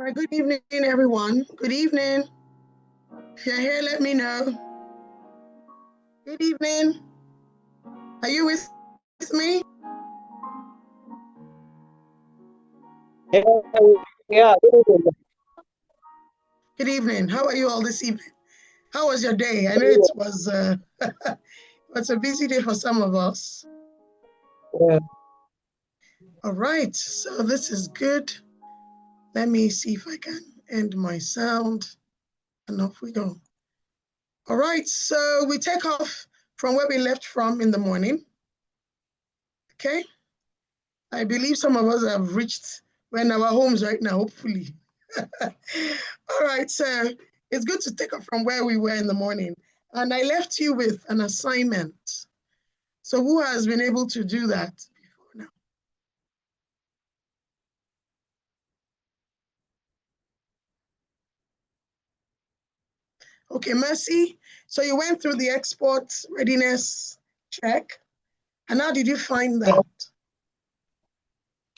right, good evening, everyone. Good evening. If you're here, let me know. Good evening. Are you with me? Yeah. Good evening. How are you all this evening? How was your day? I know it was it's a busy day for some of us. Yeah. All right, so this is good. Let me see if I can end my sound, and off we go. All right, so we take off from where we left from in the morning. Okay, I believe some of us have reached, we're in our homes right now, hopefully. All right, so it's good to take off from where we were in the morning. And I left you with an assignment. So who has been able to do that before now? Okay, Mercy. So you went through the export readiness check. And how did you find that?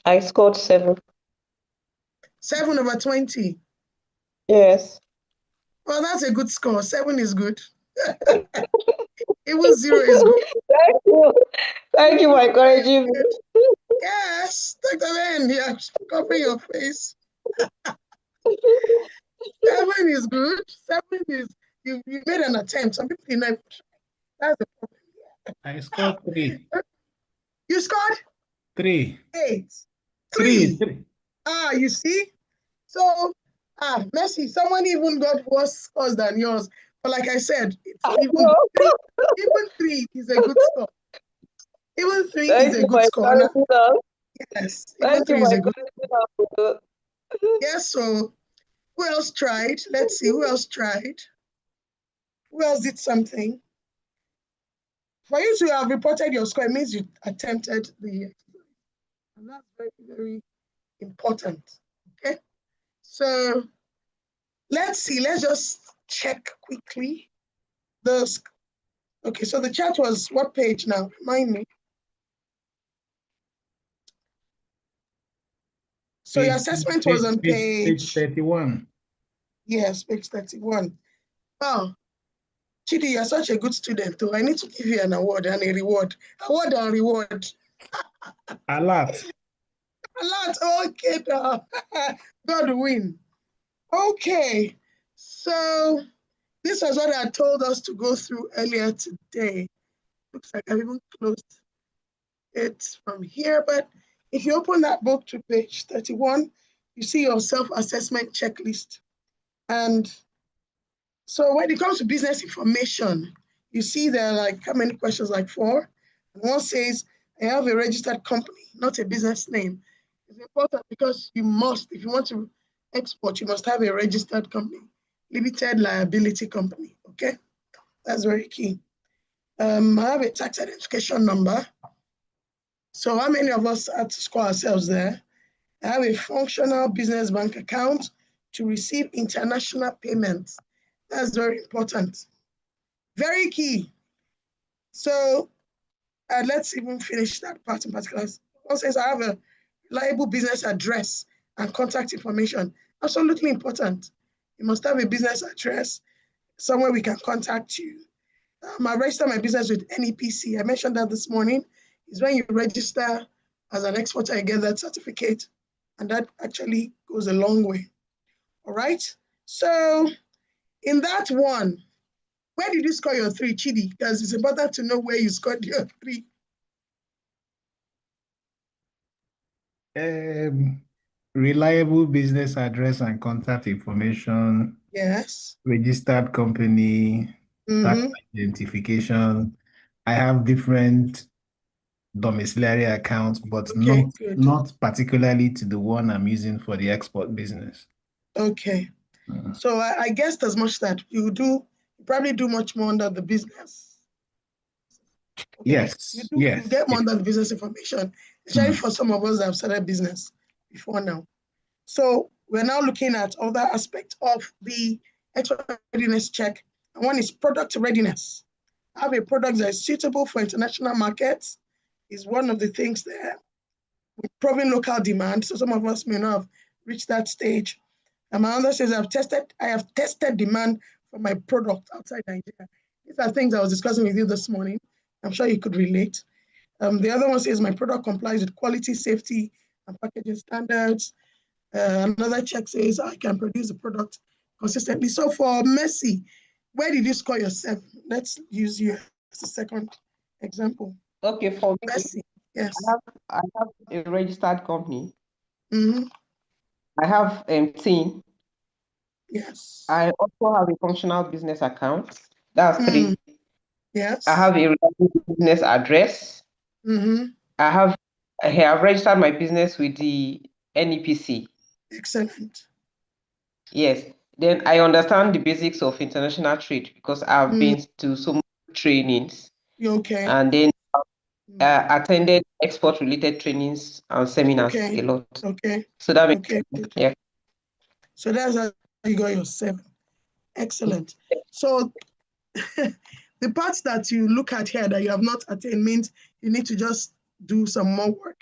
I scored 7. 7 over 20. Yes. Well, that's a good score. 7 is good. Even 0 is good. Thank you. Thank you for encouraging me. Yes, Dr. Ben, you're covering your face. 7 is good. 7 is, you made an attempt. Some people didn't even try. That's the problem. I scored 3. You scored 3. 8. 3. 3. You see? So, Messi, someone even got worse scores than yours. But like I said, it's even 3 is a good score. Even 3 is a good score. Yes, even 3 is a good score. Yes, so who else tried? Let's see, who else tried? Who else did something? For you to have reported your score, it means you attempted the exercise. And that's very, very important. Okay. So let's see, let's just check quickly. Okay, so the chat was what page now? Remind me. So your assessment was on page 31. Yes, page 31. Oh, Chidi, you're such a good student, though. I need to give you an award and a reward. Award and reward. A lot. A lot. Okay, God win. Okay, so this was what I told us to go through earlier today. Looks like I've even closed it from here, but if you open that book to page 31, you see your self-assessment checklist. And so when it comes to business information, you see there are like how many questions, like 4. And one says, I have a registered company, not a business name. It's important because you must, if you want to export, you must have a registered company, limited liability company, okay? That's very key. I have a tax identification number. So how many of us had to score ourselves there? I have a functional business bank account to receive international payments. That's very important. Very key. So let's even finish that part in particular. One says I have a reliable business address and contact information. Absolutely important. You must have a business address, somewhere we can contact you. I register my business with NEPC. I mentioned that this morning. Is when you register as an exporter, you get that certificate, and that actually goes a long way. All right. So in that one, where did you score your 3, Chidi? Because it's important to know where you scored your 3. Reliable business address and contact information. Yes. Registered company. Tax identification. I have different domiciliary accounts, but not particularly to the one I'm using for the export business. Okay. So I guessed as much that you probably do much more under the business. Okay. Yes. You get more under the business information, especially for some of us that have started business before now. So we're now looking at other aspects of the export readiness check. And one is product readiness. Have a product that is suitable for international markets is one of the things there. With proving local demand, so some of us may not have reached that stage. And my other says, I have tested demand for my product outside Nigeria. These are things I was discussing with you this morning. I'm sure you could relate. The other one says my product complies with quality, safety, and packaging standards. Another check says I can produce the product consistently. So for Messi, where did you score your 7? Let's use you as a second example. Okay, for me, Messi, yes. I have a registered company. Mm-hmm. I have team. Yes. I also have a functional business account. That's 3. Yes. I have a business address. Mm-hmm. I have registered my business with the NEPC. Excellent. Yes. Then I understand the basics of international trade because I've been to so many trainings. You okay? And then attended export-related trainings and seminars a lot. Okay. So that makes sense. Yeah. So that's how you got your 7. Excellent. So the parts that you look at here that you have not attained means you need to just do some more work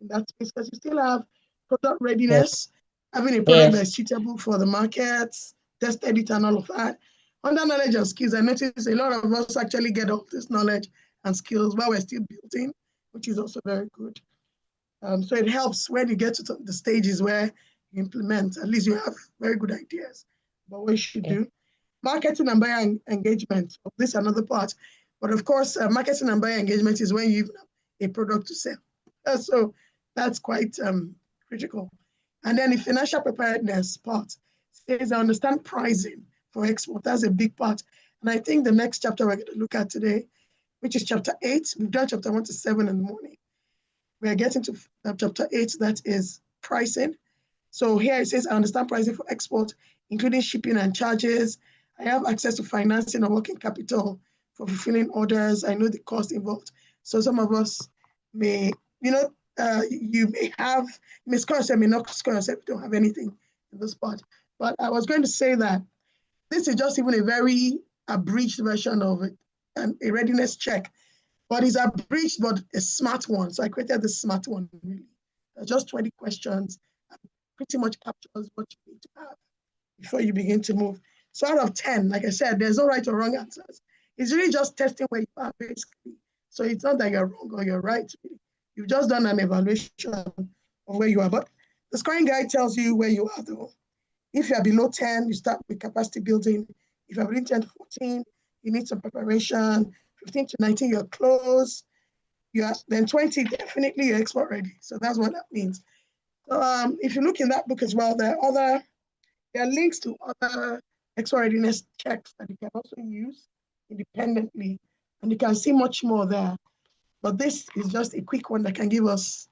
in that space because you still have product readiness, having a product that's suitable for the market, tested it and all of that. Under knowledge and skills, I notice a lot of us actually get all this knowledge and skills while we're still building, which is also very good. So it helps when you get to the stages where you implement, at least you have very good ideas about what you should do. Marketing and buyer engagement, this is another part. But of course, marketing and buyer engagement is when you even have a product to sell. So that's quite critical. And then the financial preparedness part says I understand pricing for export. That's a big part. And I think the next chapter we're going to look at today, which is chapter 8, we've done chapter 1 to 7 in the morning. We're getting to chapter 8, that is pricing. So here it says, I understand pricing for export, including shipping and charges. I have access to financing or working capital for fulfilling orders. I know the cost involved. So some of us may, you may score yourself, may not score yourself, you don't have anything in this part. But I was going to say that this is just even a very abridged version of it, and a readiness check. But it's abridged, but a smart one. So I created the smart one, really. Just 20 questions. Pretty much captures what you need to have before you begin to move. So out of 10, like I said, there's no right or wrong answers. It's really just testing where you are, basically. So it's not that you're wrong or you're right. Really. You've just done an evaluation of where you are. But the scoring guide tells you where you are, though. If you are below 10, you start with capacity building. If you're between 10 to 14, you need some preparation. 15 to 19, you're close. Then 20, definitely you're export ready. So that's what that means. If you look in that book as well, there are links to other export readiness checks that you can also use independently, and you can see much more there. But this is just a quick one that can give us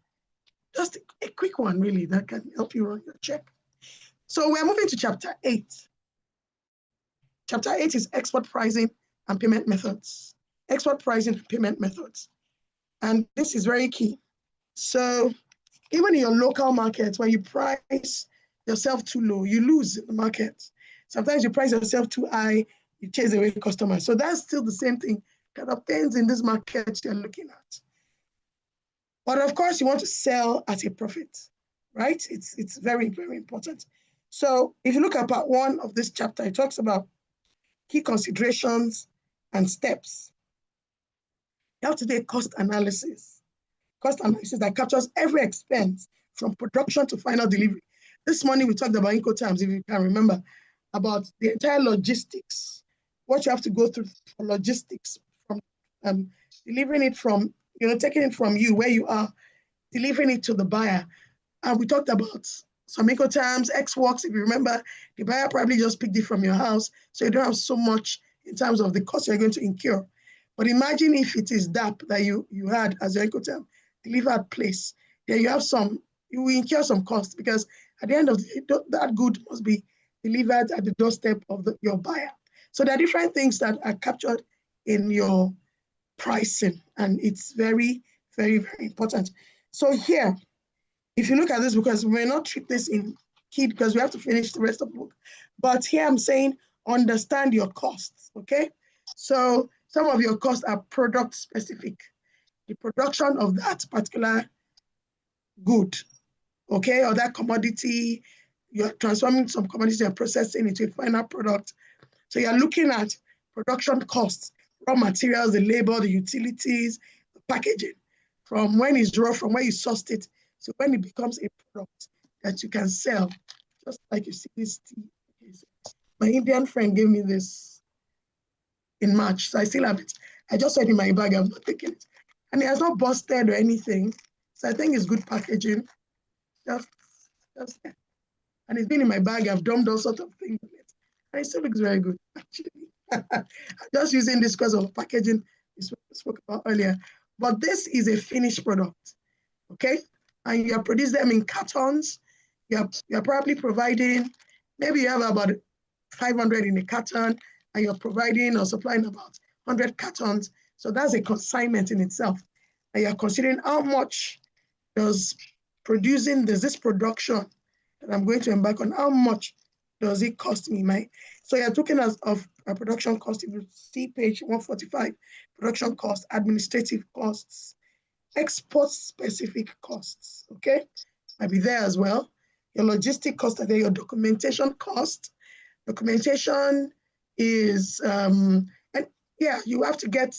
just a quick one, really, that can help you run your check. So we're moving to chapter 8. Chapter 8 is export pricing and payment methods. Export pricing and payment methods. And this is very key. So even in your local market, when you price yourself too low, you lose in the market. Sometimes you price yourself too high, you chase away customers. So that's still the same thing kind of things in this market you're looking at. But of course, you want to sell at a profit, right? It's very, very important. So if you look at part 1 of this chapter, it talks about key considerations and steps. You have to do a cost analysis that captures every expense from production to final delivery. This morning we talked about Incoterms, if you can remember, about the entire logistics, what you have to go through for logistics, from delivering it from, taking it from you where you are, delivering it to the buyer. And we talked about some Incoterms, X-Works, if you remember, the buyer probably just picked it from your house, so you don't have so much in terms of the cost you're going to incur. But imagine if it is DAP that you had as your Incoterm delivered place, then you will incur some cost because at the end of the day, that good must be delivered at the doorstep of your buyer. So there are different things that are captured in your pricing, and it's very, very, very important. So here, if you look at this, because we may not treat this in key because we have to finish the rest of the book, but here I'm saying understand your costs, okay? So some of your costs are product specific. The production of that particular good, okay, or that commodity, you're transforming some commodities and processing into a final product. So you're looking at production costs, raw materials, the labor, the utilities, the packaging, from when it's raw, from where you sourced it, so when it becomes a product that you can sell, just like you see this tea. My Indian friend gave me this in March, so I still have it. I just saw it in my bag, I've not taken it. And it has not busted or anything, so I think it's good packaging. Just and it's been in my bag, I've dumped all sorts of things in it. And it still looks very good, actually. I'm just using this because of packaging we spoke about earlier. But this is a finished product, okay? And you produce them in cartons. You're probably providing, maybe you have about 500 in a carton, and you're providing or supplying about 100 cartons. So that's a consignment in itself. And you're considering how much does this production that I'm going to embark on, how much does it cost me? So you're talking of a production cost. If you see page 145, production cost, administrative costs, export specific costs, okay? Might be there as well. Your logistic cost are there, your documentation cost. Documentation is, and yeah, you have to get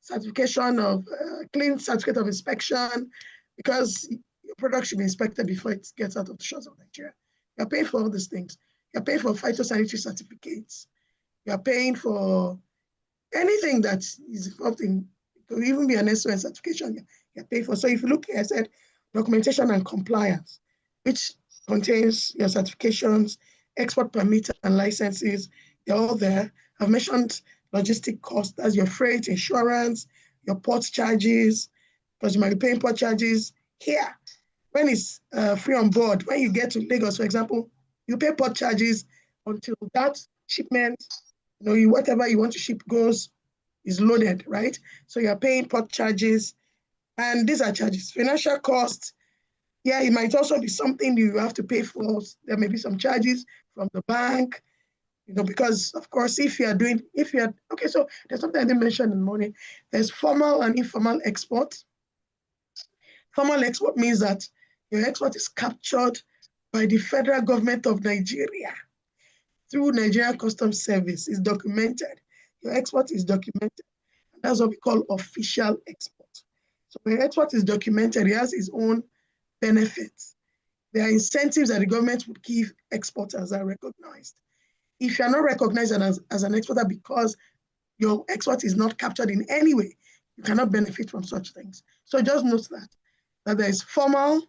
certification of, clean certificate of inspection, because your product should be inspected before it gets out of the shores of Nigeria. You're paying for all these things. You're paying for phytosanitary certificates. You're paying for anything that is involved in, it could even be an SON certification you're paying for. So if you look here, I said documentation and compliance, which contains your certifications, export permits and licenses, they're all there. I've mentioned logistic costs, as your freight, insurance, your port charges, because you might be paying port charges here. When it's free on board, when you get to Lagos, for example, you pay port charges until that shipment, whatever you want to ship is loaded, right? So you're paying port charges, and these are charges. Financial costs, yeah, it might also be something you have to pay for. There may be some charges from the bank, because of course, okay, so there's something I didn't mention in the morning. There's formal and informal export. Formal export means that your export is captured by the federal government of Nigeria through Nigerian Customs Service. It's documented. Your export is documented. And that's what we call official export. So when export is documented, it has its own benefits. There are incentives that the government would give exporters that are recognized. If you're not recognized as an exporter because your export is not captured in any way, you cannot benefit from such things. So just note that there is formal,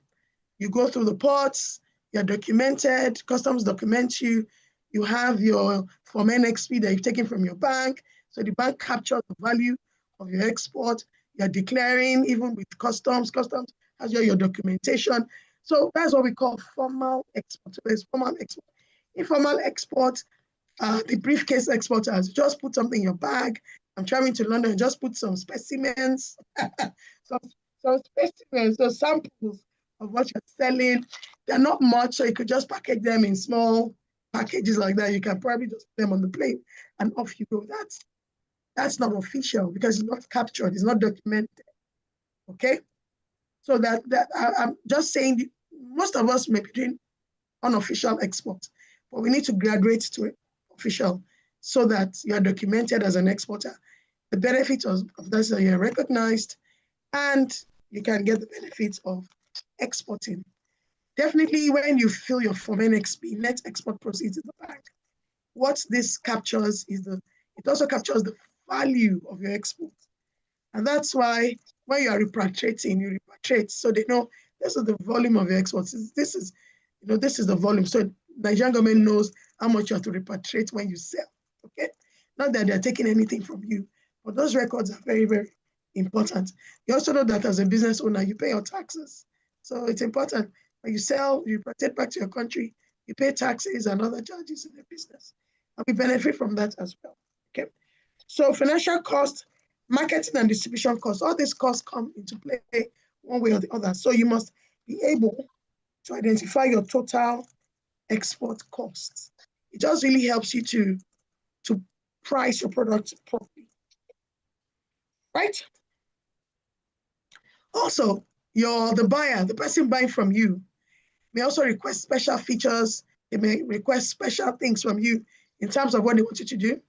you go through the ports, you're documented, customs documents you, you have your Form NXP that you've taken from your bank, so the bank captures the value of your export, you're declaring even with customs has your documentation. So that's what we call formal export. So there's formal export. Informal export, the briefcase exporters, just put something in your bag. I'm traveling to London, just put some specimens, some specimens, so samples of what you're selling. They're not much, so you could just package them in small packages like that. You can probably just put them on the plane and off you go. That's not official because it's not captured, it's not documented. Okay? So I'm just saying most of us may be doing unofficial export, but we need to graduate to official so that you're documented as an exporter. The benefits of that is that you're recognized and you can get the benefits of exporting. Definitely when you fill your Form NXP, net export proceeds in the bank, what this captures is it also captures the value of your export. And that's why when you are repatriating, you repatriate so they know this is the volume of your exports. This is the volume. So Nigerian government knows how much you have to repatriate when you sell. Okay, not that they're taking anything from you, but those records are very, very important. You also know that as a business owner, you pay your taxes. So it's important. When you sell, you repatriate back to your country, you pay taxes and other charges in the business. And we benefit from that as well. Okay. So financial cost, marketing and distribution costs, all these costs come into play one way or the other. So you must be able to identify your total export costs. It just really helps you to price your product properly, right? Also, the buyer, the person buying from you, may also request special features They may request special things from you in terms of what they want you to do.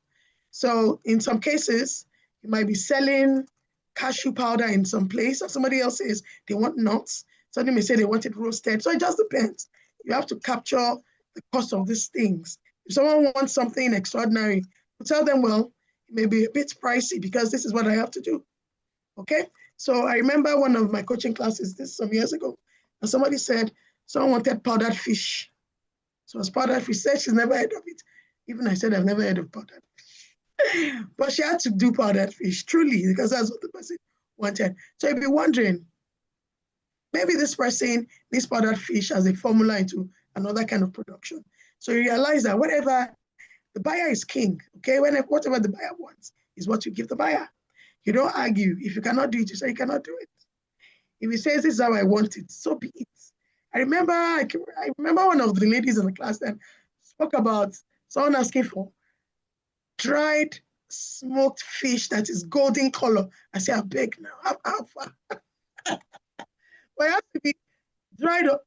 So in some cases, you might be selling cashew powder in some place, or somebody else says they want nuts. Somebody may say they want it roasted. So it just depends. You have to capture the cost of these things. If someone wants something extraordinary, you tell them, well, it may be a bit pricey because this is what I have to do. Okay? So I remember one of my coaching classes this some years ago, and somebody said someone wanted powdered fish. So it was powdered fish. Said she's never heard of it. Even I said I've never heard of powdered fish. But she had to do powdered fish, truly, because that's what the person wanted. So you'd be wondering, maybe this person needs powdered fish as a formula into another kind of production. So you realize that whatever the buyer is king, okay? Whatever the buyer wants is what you give the buyer. You don't argue. If you cannot do it, you say you cannot do it. If he says this is how I want it, so be it. I remember one of the ladies in the class then spoke about someone asking for dried smoked fish that is golden color. I say, I beg now. How far? But it has to be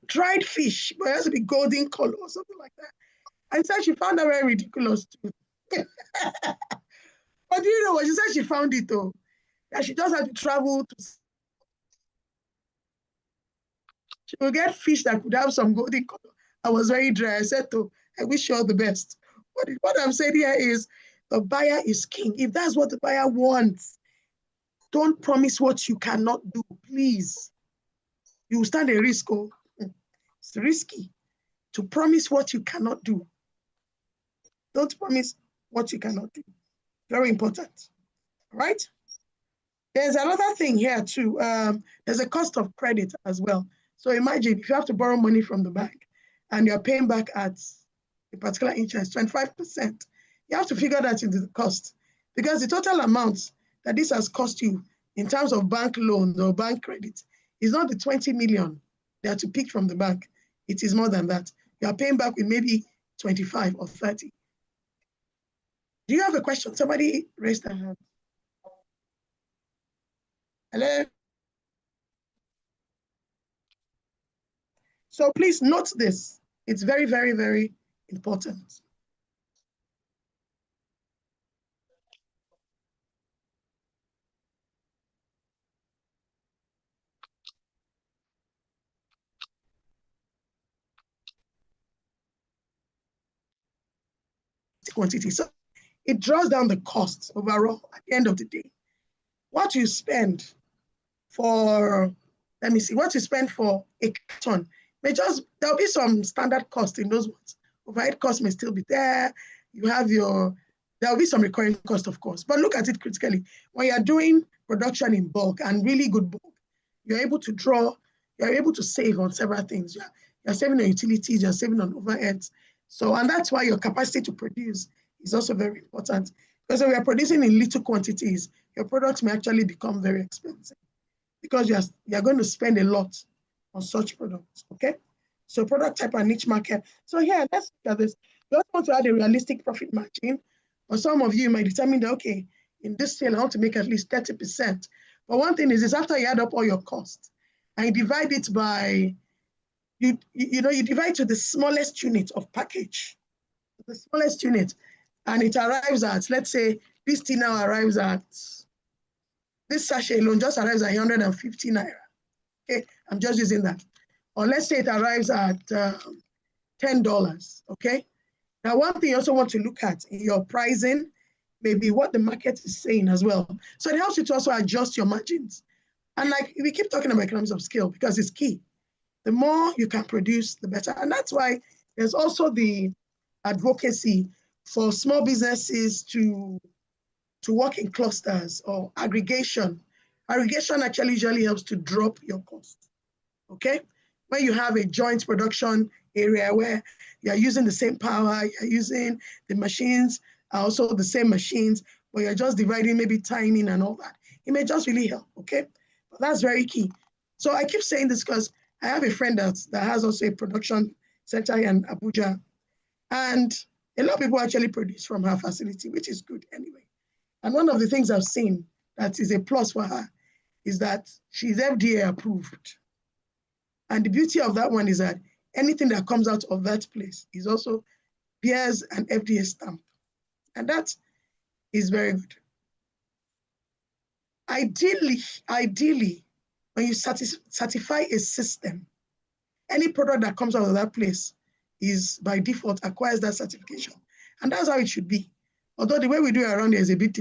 dried fish, but it has to be golden color or something like that. And so she found that very ridiculous too. But you know what? She said she found it though. That she just had to travel to. She will get fish that could have some golden color. I was very dry. I said, "Oh, I wish you all the best." What I'm saying here is the buyer is king. If that's what the buyer wants, don't promise what you cannot do, please. You will stand a risk. Oh, it's risky to promise what you cannot do. Don't promise what you cannot do. Very important. All right? There's another thing here too. There's a cost of credit as well. So imagine if you have to borrow money from the bank and you're paying back at a particular interest, 25%, you have to figure that into the cost because the total amount that this has cost you in terms of bank loans or bank credit is not the 20 million they are to pick from the bank. It is more than that. You are paying back with maybe 25 or 30. Do you have a question? Somebody raised their hand. Hello? So please note this. It's very, very, very important. Quantity. So it draws down the costs overall at the end of the day. What you spend for, let me see, what you spend for a carton may just, there'll be some standard cost in those ones. Overhead cost may still be there. You have there'll be some recurring cost, of course, but look at it critically. When you're doing production in bulk and really good bulk, you're able to save on several things. You're saving on utilities, you're saving on overheads. So, and that's why your capacity to produce is also very important. Because when we are producing in little quantities, your products may actually become very expensive because you're going to spend a lot on such products, okay? So product type and niche market. So here, let's look at this. You also want to add a realistic profit margin. Or some of you might determine that, okay, in this sale, I want to make at least 30%. But one thing is after you add up all your costs and you divide it by, you divide to the smallest unit of package, the smallest unit, and it arrives at, let's say, this thing now arrives at, this sachet alone just arrives at 150 naira. Okay, I'm just using that. Or let's say it arrives at $10, okay? Now, one thing you also want to look at in your pricing, maybe what the market is saying as well. So it helps you to also adjust your margins. And like we keep talking about economies of scale because it's key. The more you can produce, the better. And that's why there's also the advocacy for small businesses to work in clusters or aggregation. Aggregation actually usually helps to drop your cost, okay? When you have a joint production area where you're using the same power, you're using the machines, also the same machines, but you're just dividing maybe timing and all that. It may just really help, okay? But that's very key. So I keep saying this because I have a friend that has also a production center in Abuja, and a lot of people actually produce from her facility, which is good anyway. And one of the things I've seen that is a plus for her is that she's FDA approved. And the beauty of that one is that anything that comes out of that place is also bears an FDA stamp. And that is very good. Ideally, when you certify a system, any product that comes out of that place is by default acquires that certification. And that's how it should be. Although the way we do it around here is a bit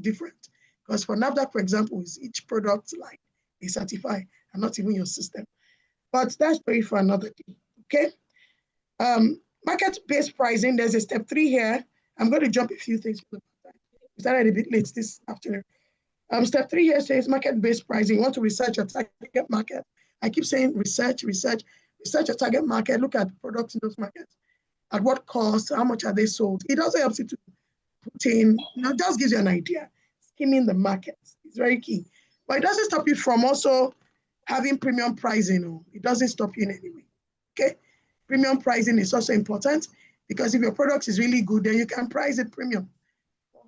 different. Because for NAFDAC, for example, is each product line they certify and not even your system. But that's story for another day. Okay. Market-based pricing, there's a step 3 here. I'm going to jump a few things. We started a bit late this afternoon. Step 3 here says market-based pricing. You want to research your target market. I keep saying research your target market. Look at products in those markets. At what cost? How much are they sold? It also helps you to put in, just gives you an idea. Skimming the market is very key. But it doesn't stop you from also having premium pricing. It doesn't stop you in any way. Okay? Premium pricing is also important because if your product is really good, then you can price it premium. I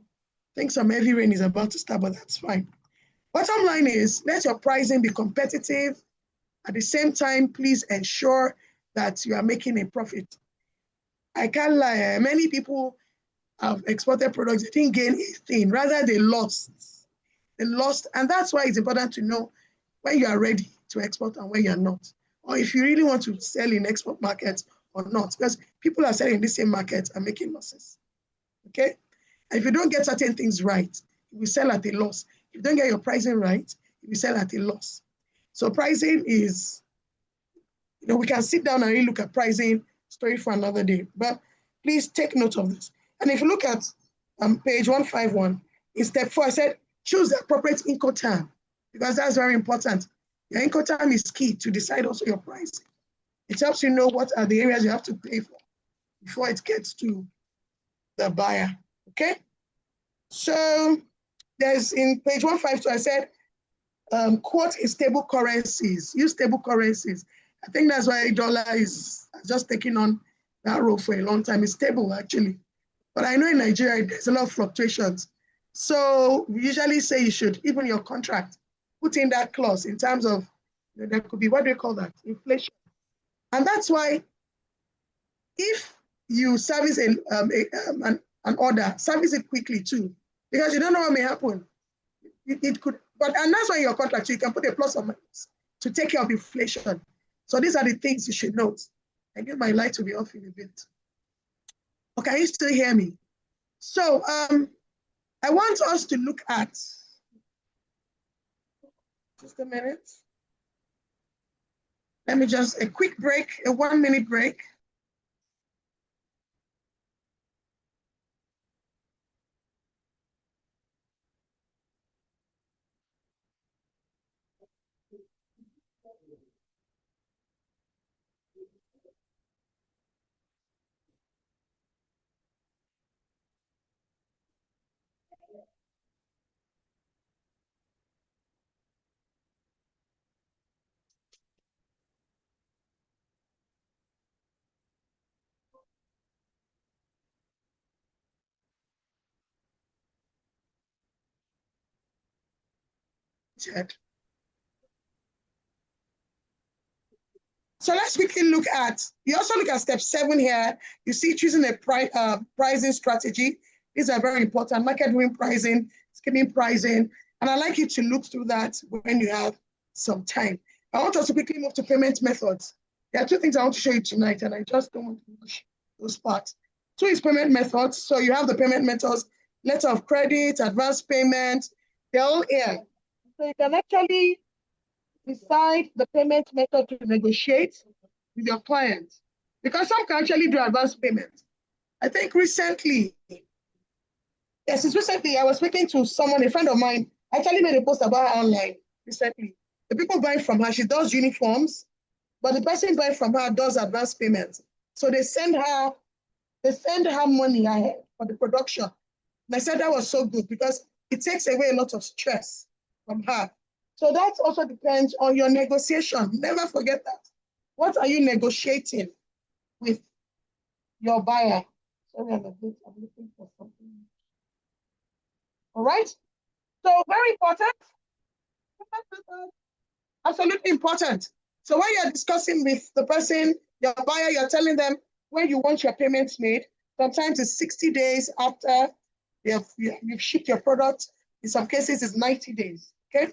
think some heavy rain is about to start, but that's fine. Bottom line is, let your pricing be competitive. At the same time, please ensure that you are making a profit. I can't lie, many people have exported products, they didn't gain a thing, rather they lost. And that's why it's important to know when you are ready to export and when you're not. Or if you really want to sell in export markets or not, because people are selling in the same market and making losses. Okay? And if you don't get certain things right, you will sell at a loss. If you don't get your pricing right, you will sell at a loss. So pricing is, we can sit down and really look at pricing, story for another day. But please take note of this. And if you look at page 151, in step 4, I said, choose the appropriate Incoterm, because that's very important. Your Incoterm is key to decide also your pricing. It helps you know what are the areas you have to pay for before it gets to the buyer, okay? So there's in page 152, I said, quote in stable currencies, use stable currencies. I think that's why dollar is just taking on that role for a long time. It's stable actually. But I know in Nigeria, there's a lot of fluctuations. So we usually say you should, even your contract, put in that clause in terms of, there could be, what do you call that? Inflation. And that's why if you service an order, service it quickly too, because you don't know what may happen. It could, and that's why in your contract, so you can put a plus or minus to take care of inflation. So these are the things you should note. I need my light to be off in a bit. Okay, can you still hear me? So I want us to look at, just a minute. Let me just, a quick break, a 1-minute break. So let's quickly look at, you also look at step 7 here. You see choosing a pricing strategy. These are very important, market-driven pricing, skimming pricing. And I'd like you to look through that when you have some time. I want us to quickly move to payment methods. There are 2 things I want to show you tonight, and I just don't want to push those parts. 2 is payment methods. So you have the payment methods, letter of credit, advance payment, they're all here. So you can actually decide the payment method to negotiate with your client, because some can actually do advance payment. I think recently, I was speaking to someone, a friend of mine, actually made a post about her online recently. The people buying from her, she does uniforms, but the person buying from her does advance payments. So they send her money ahead for the production. And I said that was so good because it takes away a lot of stress from her. So that also depends on your negotiation. Never forget that. What are you negotiating with your buyer? Sorry, I'm looking for something. All right. So very important. Absolutely important. So when you're discussing with the person Your buyer, you're telling them when you want your payments made. Sometimes it's 60 days after you've shipped your product. In some cases, it's 90 days. Okay,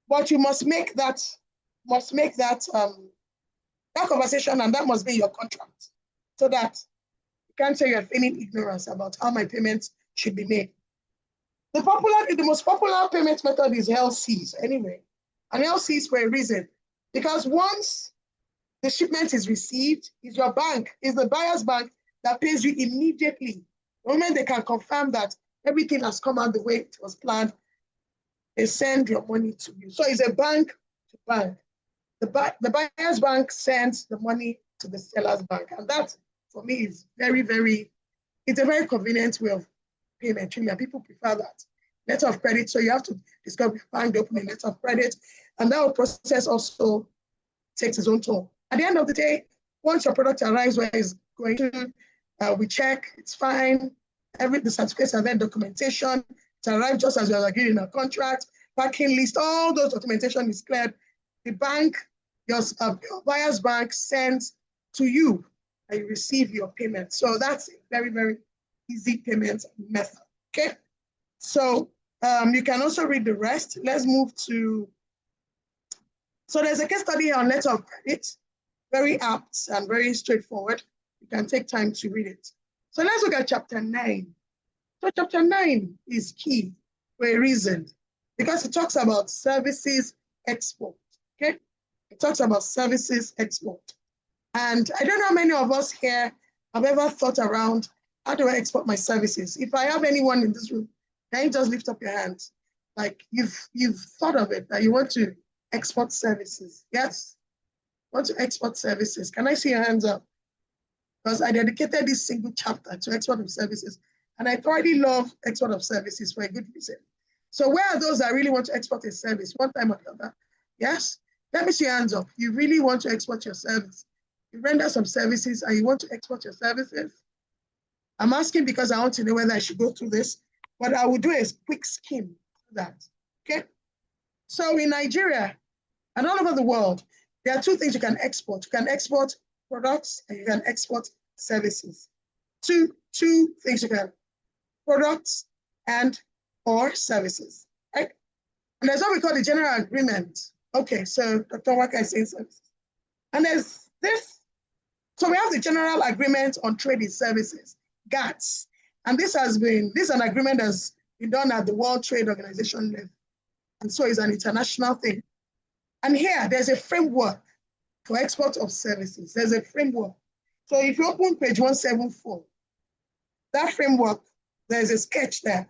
but you must make that that conversation, and that must be your contract, so that you can't say you're feigning ignorance about how my payments should be made. The most popular payment method is LCs anyway, and LCs for a reason, because once the shipment is received, is your bank, is the buyer's bank that pays you immediately. The moment they can confirm that everything has come out the way it was planned, they send your money to you. So it's a bank to bank. The buyer's bank sends the money to the seller's bank. And that, for me, is it's a very convenient way of payment. And people prefer that. Letter of credit, so you have to discover your bank, open a letter of credit, and that whole process also takes its own toll. At the end of the day, once your product arrives where it's going to, we check, it's fine. The certificates are there, documentation, it arrived just as you are agreed in a contract, packing list, all those documentation is cleared. The bank, your buyer's bank sends to you and you receive your payment. So that's a very, very easy payment method, okay? So you can also read the rest. Let's move to, so there's a case study on letter of credit, very apt and very straightforward. You can take time to read it. So let's look at chapter 9. So chapter 9 is key for a reason, because it talks about services export, okay? It talks about services export. And I don't know how many of us here have ever thought around, how do I export my services? If I have anyone in this room, can you just lift up your hands? Like you've thought of it, that you want to export services. Yes? Want to export services. Can I see your hands up? Because I dedicated this single chapter to export of services. And I thoroughly love export of services for a good reason. So where are those that really want to export a service one time or another? Yes? Let me see your hands up. You really want to export your service. You render some services and you want to export your services. I'm asking because I want to know whether I should go through this, but I will do a quick skim of that, okay? So in Nigeria and all over the world, there are two things you can export. You can export products and you can export services. Two things you can, products and or services, right? And there's what we call the general agreement. Okay, so Dr. Waka is saying services. And there's this. So we have the General Agreement on Trade in Services, GATS. And this is an agreement that's been done at the World Trade Organization level. And so it's an international thing. And here, there's a framework for export of services. There's a framework. So if you open page 174, that framework, there's a sketch there.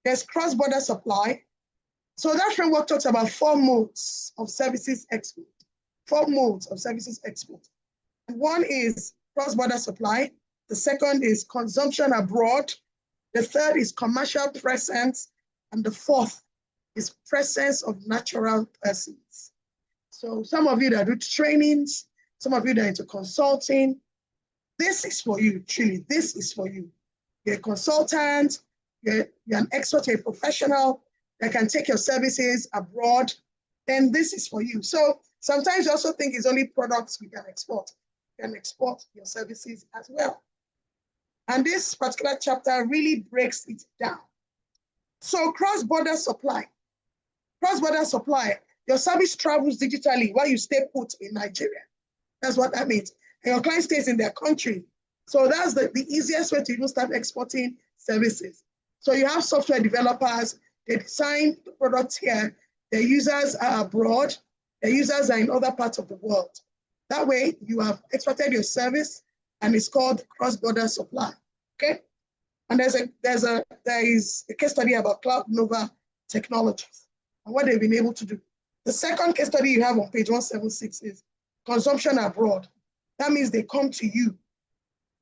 There's cross-border supply. So that framework talks about 4 modes of services export. 4 modes of services export. One is cross-border supply. The second is consumption abroad. The third is commercial presence. And the fourth is presence of natural persons. So some of you that do trainings, some of you that are into consulting, this is for you, truly, this is for you. You're a consultant, you're an expert, you're a professional that can take your services abroad, then this is for you. So sometimes you also think it's only products we can export. You can export your services as well. And this particular chapter really breaks it down. So cross-border supply. Cross-border supply, your service travels digitally while you stay put in Nigeria. That's what that means. And your client stays in their country. So that's the easiest way to even start exporting services. So you have software developers, they design the products here, their users are abroad, their users are in other parts of the world. That way you have exported your service and it's called cross-border supply, okay? And there is a case study about Cloud Nova Technologies and what they've been able to do. The second case study you have on page 176 is consumption abroad. That means they come to you.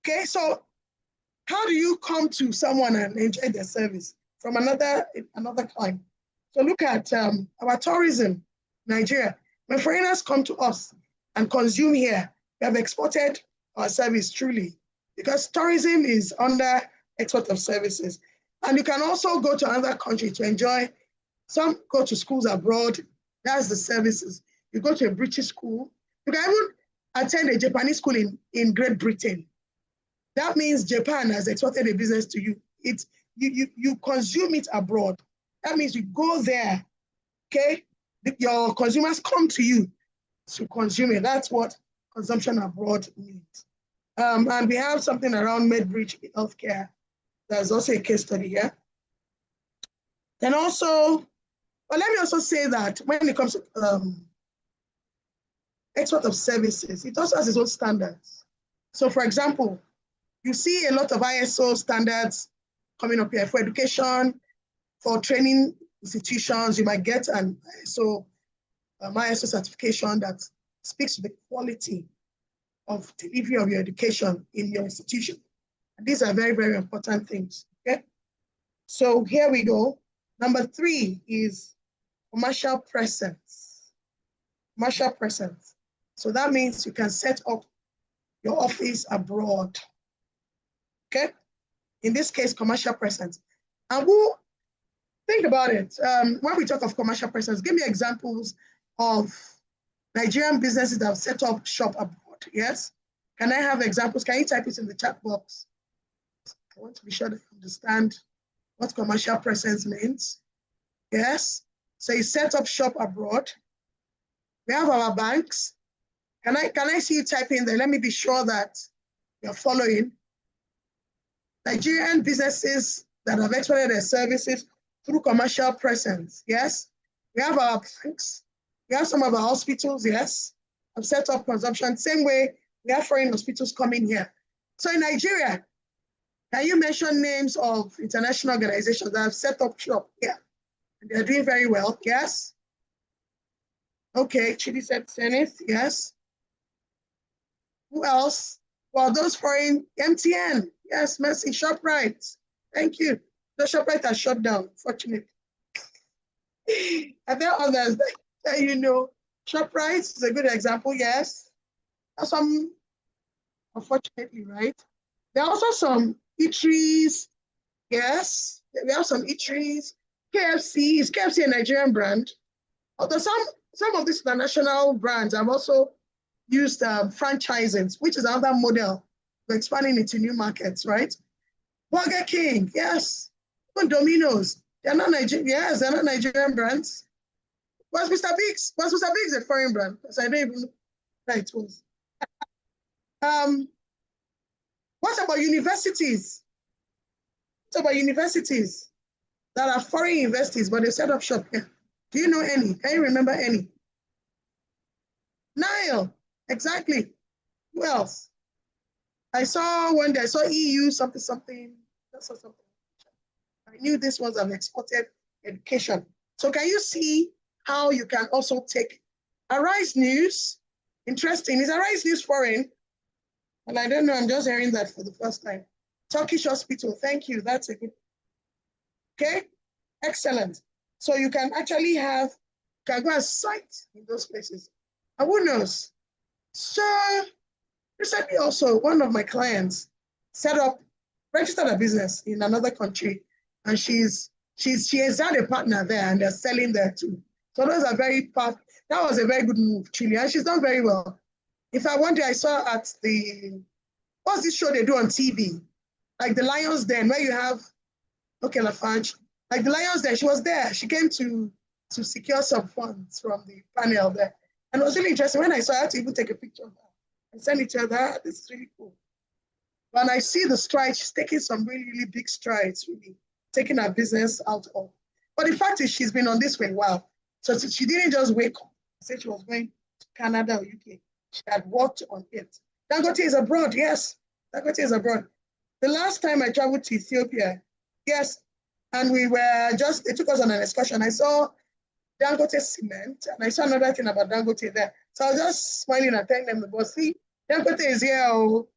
Okay, so how do you come to someone and enjoy their service from another client? So look at our tourism, Nigeria. When foreigners come to us and consume here, we have exported our service truly, because tourism is under export of services. And you can also go to another country to enjoy. Some go to schools abroad, that's the services. You go to a British school. You can even attend a Japanese school in Great Britain. That means Japan has exported a business to you. You consume it abroad. That means you go there, okay? Your consumers come to you to consume it. That's what consumption abroad means. And we have something around MedBridge Healthcare. There's also a case study here. Then also, well, let me also say that when it comes to export of services, it also has its own standards. So for example, you see a lot of ISO standards coming up here for education, for training institutions. You might get an ISO certification that speaks to the quality of delivery of your education in your institution. And these are very, very important things, okay? So here we go. Number 3 is commercial presence. Commercial presence. So that means you can set up your office abroad, okay? In this case, commercial presence. And we'll think about it. When we talk of commercial presence, give me examples of Nigerian businesses that have set up shop abroad, yes? Can I have examples? Can you type it in the chat box? I want to be sure that you understand what commercial presence means. Yes, so you set up shop abroad. We have our banks. Can I see you type in there? Let me be sure that you're following. Nigerian businesses that have exported their services through commercial presence, yes. We have our banks. We have some of our hospitals, yes. Have set up consumption. Same way, we have foreign hospitals coming here. So in Nigeria, can you mention names of international organizations that have set up shop here? And they're doing very well, yes? Okay, Chidi said Zenith, yes. Who else? Well, those foreign, MTN, yes, Mercy, ShopRite, thank you. The ShopRite has shut down, fortunately. And there are others that you know. ShopRite is a good example, yes. There's some, unfortunately, right? There are also some eateries, yes. We have some eateries. KFC, is KFC a Nigerian brand? Although some of these international brands have also used franchising, which is another model for expanding into new markets, right? Burger King, yes. Even Domino's, they're not Nigerian. Yes, they're not Nigerian brands. Was Mr. Biggs? Was Mr. Biggs a foreign brand? Because I don't even know that it was. What about universities? What about universities that are foreign universities, but they set up shop here? Do you know any? Can you remember any? Nile, exactly. Who else? I saw one day, I saw EU something. I saw something. I knew these ones have exported education. So can you see how you can also take Arise News? Interesting. Is Arise News foreign? Well, I don't know. I'm just hearing that for the first time. Turkish Hospital. Thank you. That's a good. Okay. Excellent. So you can actually have, can go and site in those places. And who knows? So recently also, one of my clients registered a business in another country, and she has had a partner there, and they're selling there too. So those are that was a very good move, Chile, and she's done very well. In fact, one day I saw at what's this show they do on TV? Like the Lions Den, where you have, okay, Lafarge, like the Lions Den, she was there. She came to secure some funds from the panel there. And it was really interesting. When I saw her, I had to even take a picture of her and send it to her. That this is really cool. When I see the strides, she's taking some really, really big strides, really taking her business out of. But the fact is, she's been on this for a while. So she didn't just wake up and say she was going to Canada or UK. She had worked on it. Dangote is abroad, yes. Dangote is abroad. The last time I traveled to Ethiopia, yes, and they took us on an excursion. I saw Dangote cement, and I saw another thing about Dangote there. So I was just smiling and telling them, but see, Dangote is here, oh.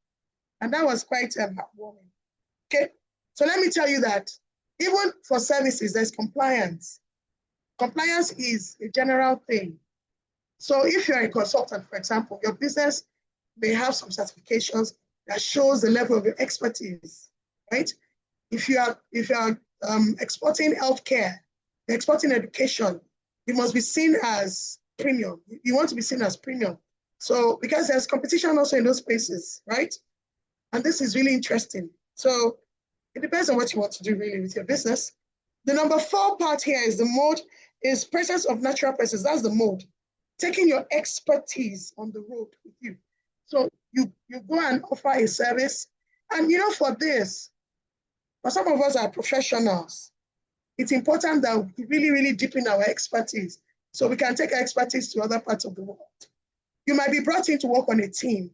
And that was quite heartwarming. Okay, so let me tell you that even for services, there's compliance. Compliance is a general thing. So if you're a consultant, for example, your business may have some certifications that shows the level of your expertise, right? If you are exporting healthcare, exporting education, you must be seen as premium. You want to be seen as premium. So because there's competition also in those spaces, right? And this is really interesting. So it depends on what you want to do really with your business. The number 4 part here is the mode, is presence of natural persons. That's the mode. Taking your expertise on the road with you. So you go and offer a service. And for this, for some of us are professionals, it's important that we really, really deepen our expertise so we can take our expertise to other parts of the world. You might be brought in to work on a team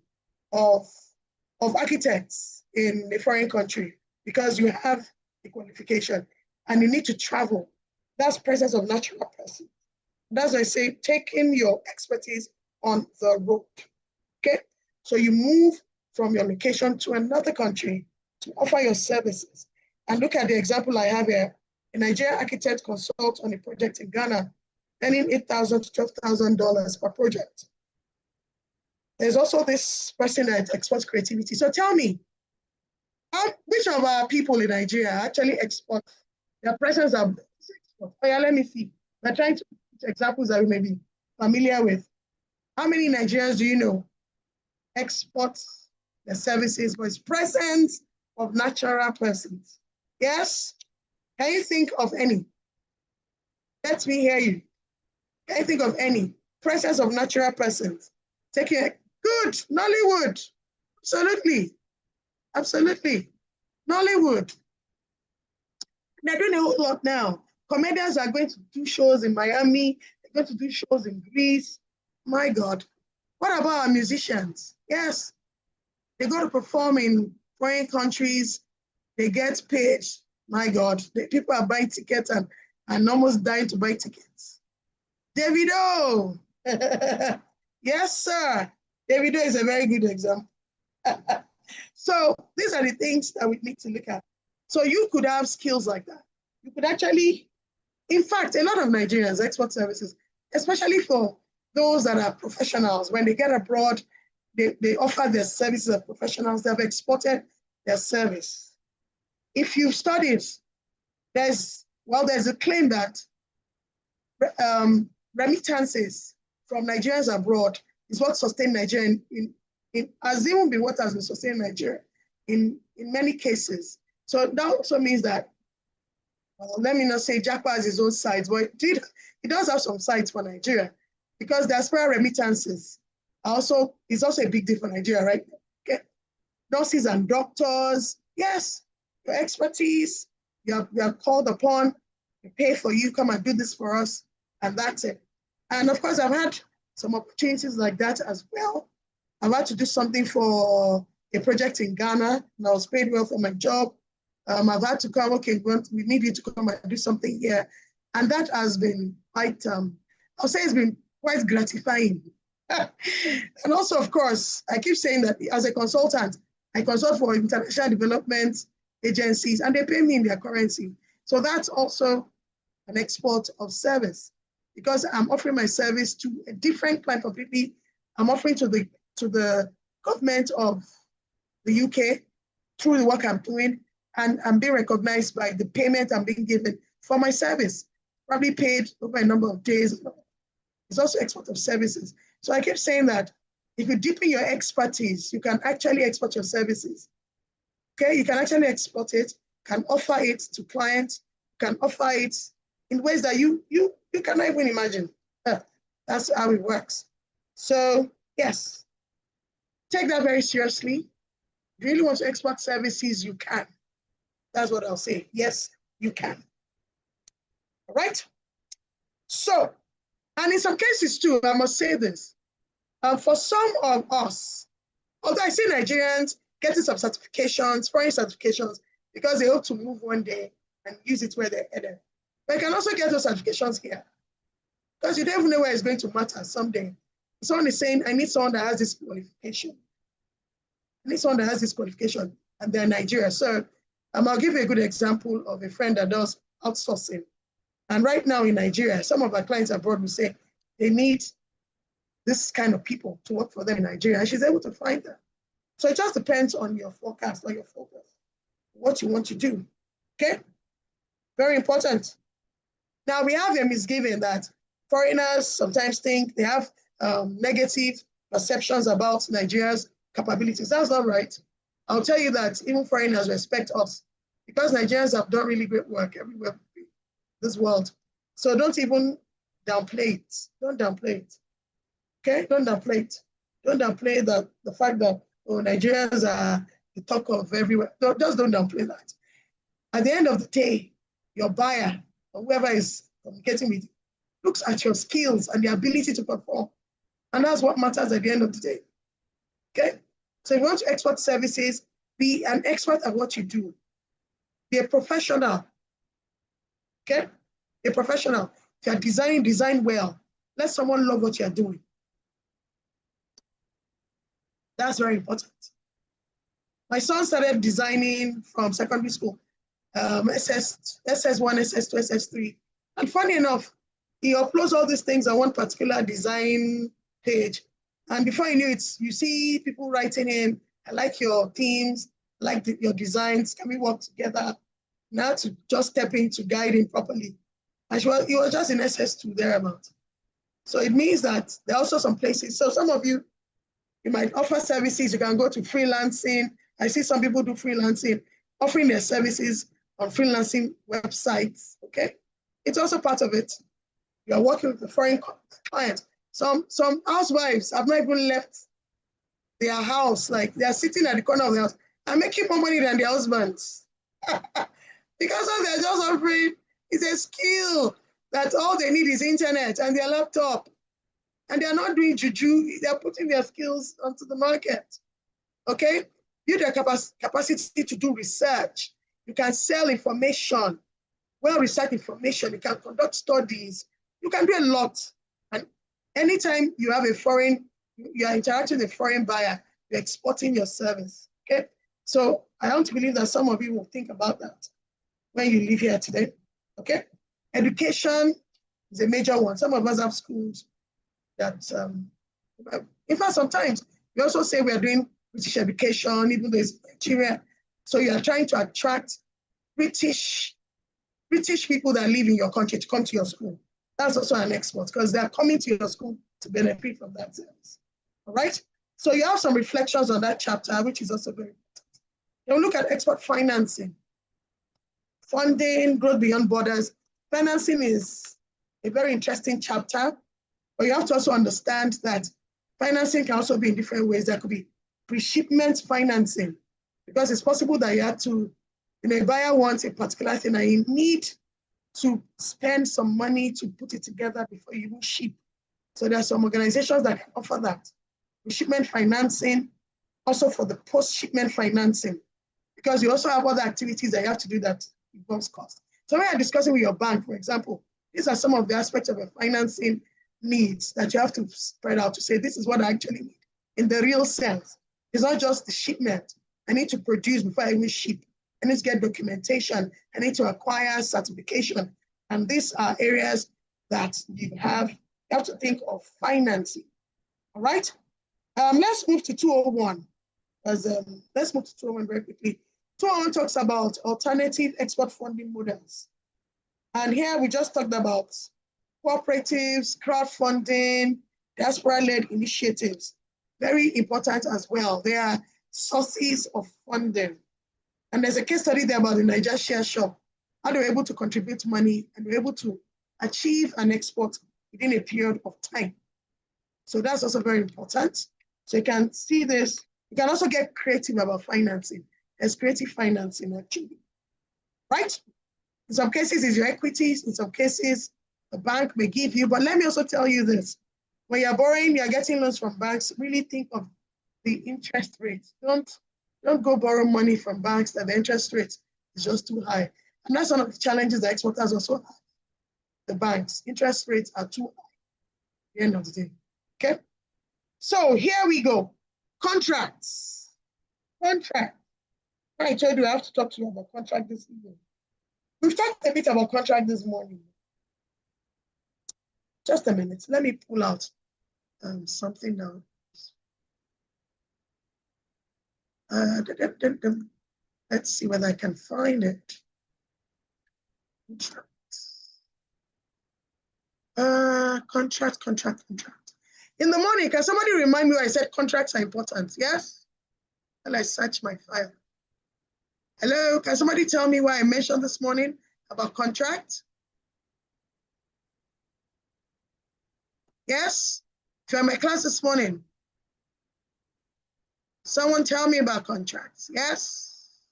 of architects in a foreign country because you have the qualification and you need to travel. That's presence of natural persons. That's why I say taking your expertise on the road. Okay, so you move from your location to another country to offer your services. And look at the example I have here. A Nigerian architect consults on a project in Ghana, earning $8,000 to $12,000 per project. There's also this person that exports creativity. So tell me, which of our people in Nigeria actually export their presence of export? Oh yeah, let me see. We're trying to put examples that we may be familiar with. How many Nigerians do you know export their services for its presence of natural persons? Yes? Can you think of any? Let me hear you. Can you think of any? Presence of natural persons. Take it. Good. Nollywood. Absolutely. Absolutely. Nollywood. They're doing a whole lot now. Comedians are going to do shows in Miami. They're going to do shows in Greece. My God. What about our musicians? Yes. They go to perform in foreign countries. They get paid. My God. People are buying tickets and almost dying to buy tickets. Davido. Yes, sir. Davido is a very good example. So these are the things that we need to look at. So you could have skills like that. You could actually, in fact, a lot of Nigerians export services, especially for those that are professionals. When they get abroad, they offer their services as professionals. They have exported their service. If you've studied, there's a claim that remittances from Nigerians abroad is what sustained Nigeria has even been what has been sustaining Nigeria in many cases. So that also means that, well, let me not say Japa has his own sites, but it does have some sites for Nigeria because diaspora remittances is also a big deal for Nigeria, right? Okay. Nurses and doctors, yes, your expertise, you are called upon, we pay for you, come and do this for us, and that's it. And of course, I've had some opportunities like that as well. I've had to do something for a project in Ghana, and I was paid well for my job. I've had to come, okay, we need you to come and do something here. And that has been quite, I'll say it's been quite gratifying. And also, of course, I keep saying that as a consultant, I consult for international development agencies and they pay me in their currency. So that's also an export of service because I'm offering my service to a different client completely. I'm offering to the government of the UK through the work I'm doing, and I'm being recognized by the payment I'm being given for my service, probably paid over a number of days. It's also export of services. So I keep saying that if you deepen your expertise, you can actually export your services. Okay, you can actually export it, can offer it to clients, can offer it in ways that you cannot even imagine. That's how it works. So yes, take that very seriously. If you really want to export services, you can. That's what I'll say. Yes, you can. All right? So, and in some cases too, I must say this, for some of us, although I see Nigerians getting some certifications, foreign certifications, because they hope to move one day and use it where they're headed. But you can also get those certifications here because you don't even know where it's going to matter someday. Someone is saying, I need someone that has this qualification. I need someone that has this qualification, and they're in Nigeria. So I'll give you a good example of a friend that does outsourcing. And right now in Nigeria, some of our clients abroad will say they need this kind of people to work for them in Nigeria, and she's able to find them. So it just depends on your forecast or your focus, what you want to do, okay? Very important. Now we have a misgiving that foreigners sometimes think they have negative perceptions about Nigeria's capabilities. That's not right. I'll tell you that even foreigners respect us because Nigerians have done really great work everywhere in this world. So don't even downplay it. Don't downplay it. Okay? Don't downplay it. Don't downplay the fact that Nigerians are the talk of everywhere. Just don't downplay that. At the end of the day, your buyer or whoever is communicating with you looks at your skills and the ability to perform. And that's what matters at the end of the day. Okay? So if you want to export services, be an expert at what you do. Be a professional. Okay? Be a professional. If you're designing, design well. Let someone love what you're doing. That's very important. My son started designing from secondary school, SS1, SS2, SS3. And funny enough, he uploads all these things on one particular design page. And before you knew it, you see people writing in, I like your themes, I like your designs, can we work together? Now to just step in to guide him properly. And he was just in SS2 thereabout. So it means that there are also some places. So some of you might offer services, you can go to freelancing. I see some people do freelancing, offering their services on freelancing websites, okay? It's also part of it. You are working with a foreign client. Some housewives have not even left their house, like they are sitting at the corner of the house and making more money than their husbands. Because they're just offering, it's a skill that all they need is internet and their laptop. And they're not doing juju, they're putting their skills onto the market, okay? Build your capacity to do research. You can sell information, well-researched information. You can conduct studies. You can do a lot. And anytime you have you are interacting with a foreign buyer, you're exporting your service, okay? So I want to believe that some of you will think about that when you live here today, okay? Education is a major one. Some of us have schools that, in fact, sometimes we also say we are doing British education, even though it's Nigeria. So you are trying to attract British people that live in your country to come to your school. That's also an export because they are coming to your school to benefit from that service. All right? So you have some reflections on that chapter, which is also very important. Now look at export financing. Funding, growth beyond borders. Financing is a very interesting chapter, but you have to also understand that financing can also be in different ways. There could be pre-shipment financing, because it's possible that you have to, a buyer wants a particular thing and you need to spend some money to put it together before you even ship. So there are some organizations that can offer that. Pre-shipment financing, also for the post-shipment financing, because you also have other activities that you have to do that involves cost. So when you're discussing with your bank, for example, these are some of the aspects of your financing needs that you have to spread out to say, this is what I actually need in the real sense. It's not just the shipment. I need to produce before I even ship. I need to get documentation. I need to acquire certification. And these are areas that you have to think of financing. All right? Let's move to 201. Let's move to 201 very quickly. 201 talks about alternative export funding models. And here we just talked about cooperatives, crowdfunding, diaspora-led initiatives. Very important as well. They are sources of funding. And there's a case study there about the Niger Share Shop, how they were able to contribute money and were able to achieve an export within a period of time. So that's also very important. So you can see this. You can also get creative about financing. There's creative financing actually, right? In some cases, it's your equities. In some cases, the bank may give you. But let me also tell you this. When you're borrowing, you're getting loans from banks, really think of the interest rate. Don't go borrow money from banks that the interest rate is just too high. And that's one of the challenges that exporters also have. The banks, interest rates are too high at the end of the day, okay? So here we go. Contracts. Contract. I told you I have to talk to you about contract this evening. We've talked a bit about contract this morning. Just a minute. Let me pull out something now. Let's see whether I can find it. Contract. In the morning, can somebody remind me why I said contracts are important? Yes? Well, I search my file. Hello, can somebody tell me why I mentioned this morning about contracts? Yes? If you're in my class this morning, someone tell me about contracts. Yes?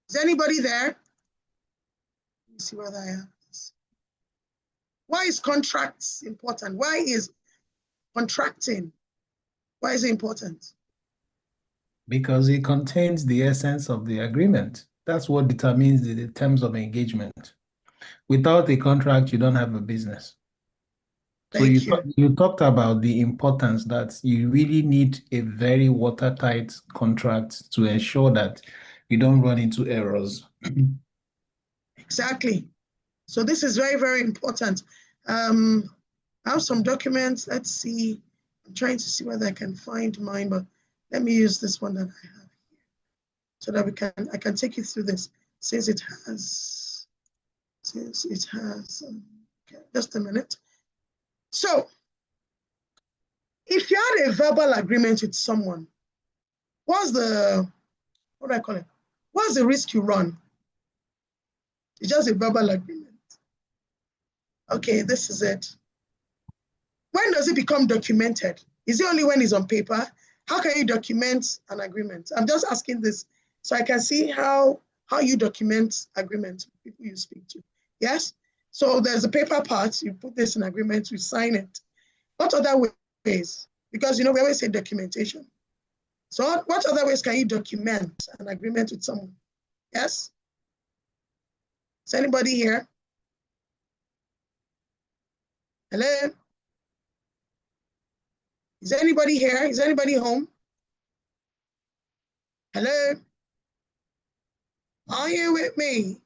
Is anybody there? Let me see whether I have this. Why is contracts important? Why is contracting? Why is it important? Because it contains the essence of the agreement. That's what determines the terms of engagement. Without a contract, you don't have a business. So you talked about the importance that you really need a very watertight contract to ensure that you don't run into errors. Exactly. So this is very, very important. I have some documents. Let's see. I'm trying to see whether I can find mine, but let me use this one that I have here so that I can take you through this since it has, okay, just a minute. So if you had a verbal agreement with someone, what do I call it? What's the risk you run? It's just a verbal agreement. Okay, this is it. When does it become documented? Is it only when it's on paper? How can you document an agreement? I'm just asking this so I can see how you document agreements with people you speak to. Yes? So there's a paper part, you put this in agreement, you sign it. What other ways? Because we always say documentation. So what other ways can you document an agreement with someone? Yes? Is anybody here? Hello? Is anybody here? Is anybody home? Hello? Are you with me?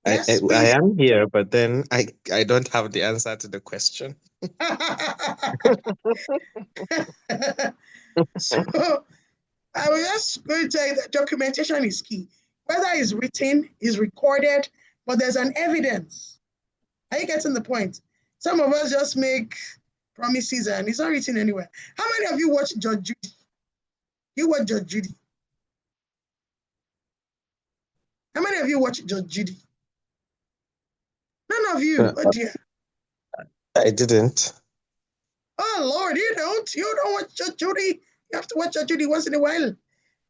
Yes, I am here, but then I don't have the answer to the question. So I was just going to say that documentation is key. Whether it's written, is recorded, but there's an evidence. Are you getting the point? Some of us just make promises and it's not written anywhere. How many of you watch Judge Judy? You watch Judge Judy? How many of you watch Judge Judy? None of you. Oh dear. I didn't. Oh Lord, you don't watch Judge Judy. You have to watch Judge Judy once in a while.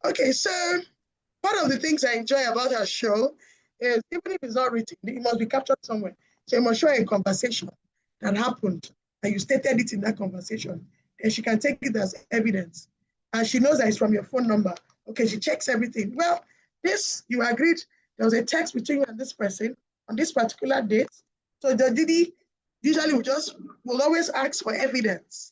Okay, so one of the things I enjoy about her show is even if it's not written, it must be captured somewhere. So you must show a conversation that happened and you stated it in that conversation. And she can take it as evidence. And she knows that it's from your phone number. Okay, she checks everything. Well, this, you agreed, there was a text between you and this person on this particular date. So the Didi usually will always ask for evidence.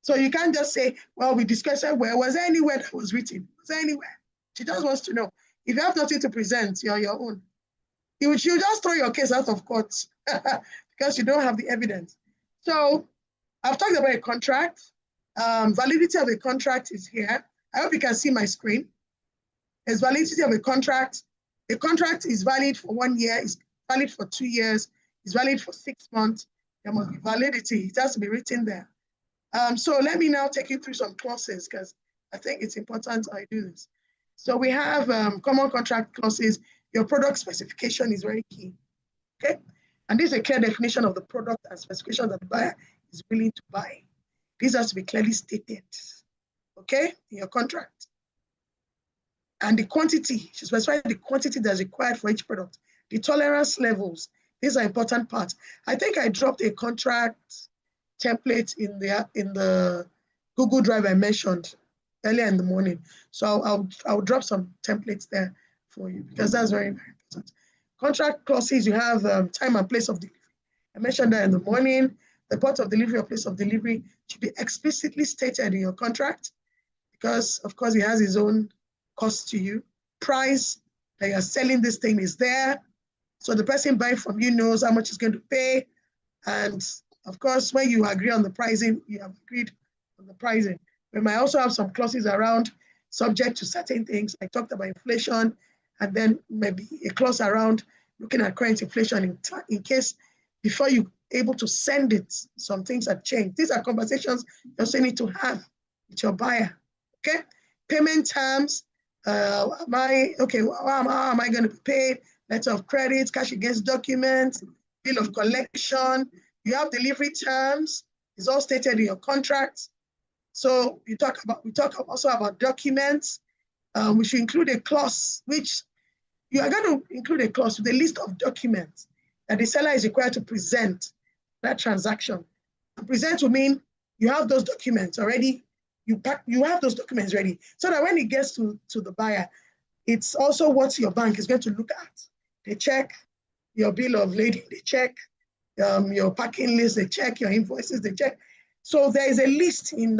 So you can't just say, well, we discussed it. Where was there anywhere that was written? Was there anywhere? She just wants to know. If you have nothing to present, you're your own. She'll just throw your case out of court because you don't have the evidence. So I've talked about a contract. Validity of a contract is here. I hope you can see my screen. There's validity of a contract. A contract is valid for 1 year, is valid for 2 years, is valid for 6 months. There must be validity. It has to be written there. So let me now take you through some clauses because I think it's important I do this. So we have common contract clauses. Your product specification is very key, okay? And this is a clear definition of the product and specification that the buyer is willing to buy. This has to be clearly stated, okay, in your contract. And the quantity, she specifies the quantity that's required for each product. The tolerance levels, these are important parts. I think I dropped a contract template in the Google Drive I mentioned earlier in the morning. So I'll drop some templates there for you because that's very, very important. Contract clauses, you have time and place of delivery. I mentioned that in the morning. The port of delivery or place of delivery should be explicitly stated in your contract because, of course, it has its own cost to you. Price that you're selling this thing is there. So the person buying from you knows how much he's going to pay. And of course, when you agree on the pricing, you have agreed on the pricing. We might also have some clauses around subject to certain things. I talked about inflation and then maybe a clause around looking at current inflation in case before you able to send it, some things have changed. These are conversations you also need to have with your buyer. Okay, payment terms. How am I going to be paid? Letter of credit, cash against documents, bill of collection. You have delivery terms. It's all stated in your contract. So we talk also about documents. We should include a clause, which you are going to include a clause with a list of documents that the seller is required to present that transaction. And present will mean you have those documents already. You have those documents ready, so that when it gets to the buyer, it's also what your bank is going to look at. They check your bill of lading, they check your packing list, they check your invoices, they check. So there is a list in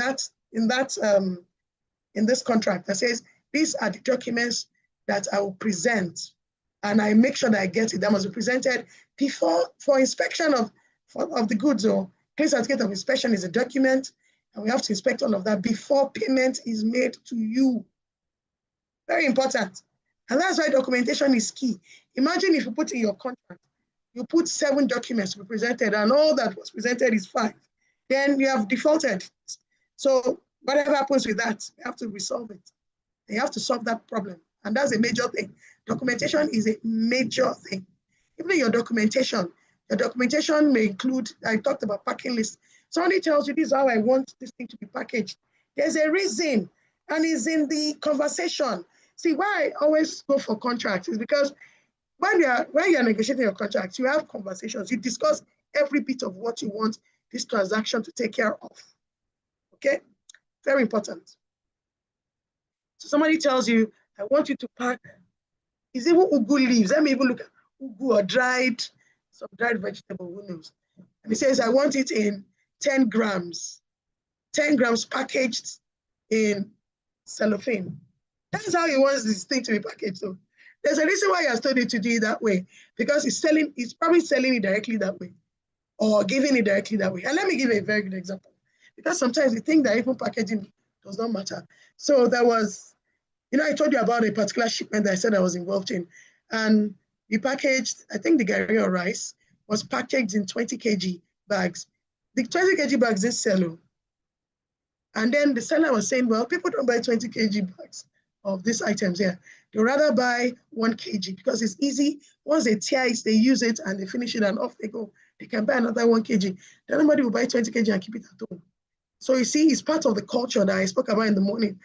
this contract that says these are the documents that I will present, and I make sure that I get it. That must be presented before for inspection of the goods. Or clean certificate of inspection is a document, and we have to inspect all of that before payment is made to you. Very important. And that's why documentation is key. Imagine if you put in your contract, you put 7 documents to be presented, and all that was presented is 5. Then you have defaulted. So whatever happens with that, you have to resolve it. You have to solve that problem. And that's a major thing. Documentation is a major thing. Even your documentation may include, I talked about packing list. Somebody tells you, this is how I want this thing to be packaged. There's a reason, and it's in the conversation. See, why I always go for contracts is because when you're negotiating your contracts, you have conversations. You discuss every bit of what you want this transaction to take care of. Okay? Very important. So somebody tells you, I want you to pack, is even ugu leaves. Let me even look at ugu or some dried vegetable, who knows? And he says, I want it in 10 grams. 10 grams packaged in cellophane. That's how he wants this thing to be packaged. So there's a reason why he has told you to do it that way, because he's probably selling it directly that way or giving it directly that way. And let me give a very good example, because sometimes we think that even packaging does not matter. So there was, I told you about a particular shipment that I said I was involved in, and we packaged, I think the gari or rice was packaged in 20 kg bags. The 20 kg bags didn't sell. And then the seller was saying, well, people don't buy 20 kg bags of these items here. They rather buy 1 kg because it's easy. Once they tear it, they use it and they finish it and off they go. They can buy another 1 kg. Then nobody will buy 20 kg and keep it at home. So you see, it's part of the culture that I spoke about in the morning.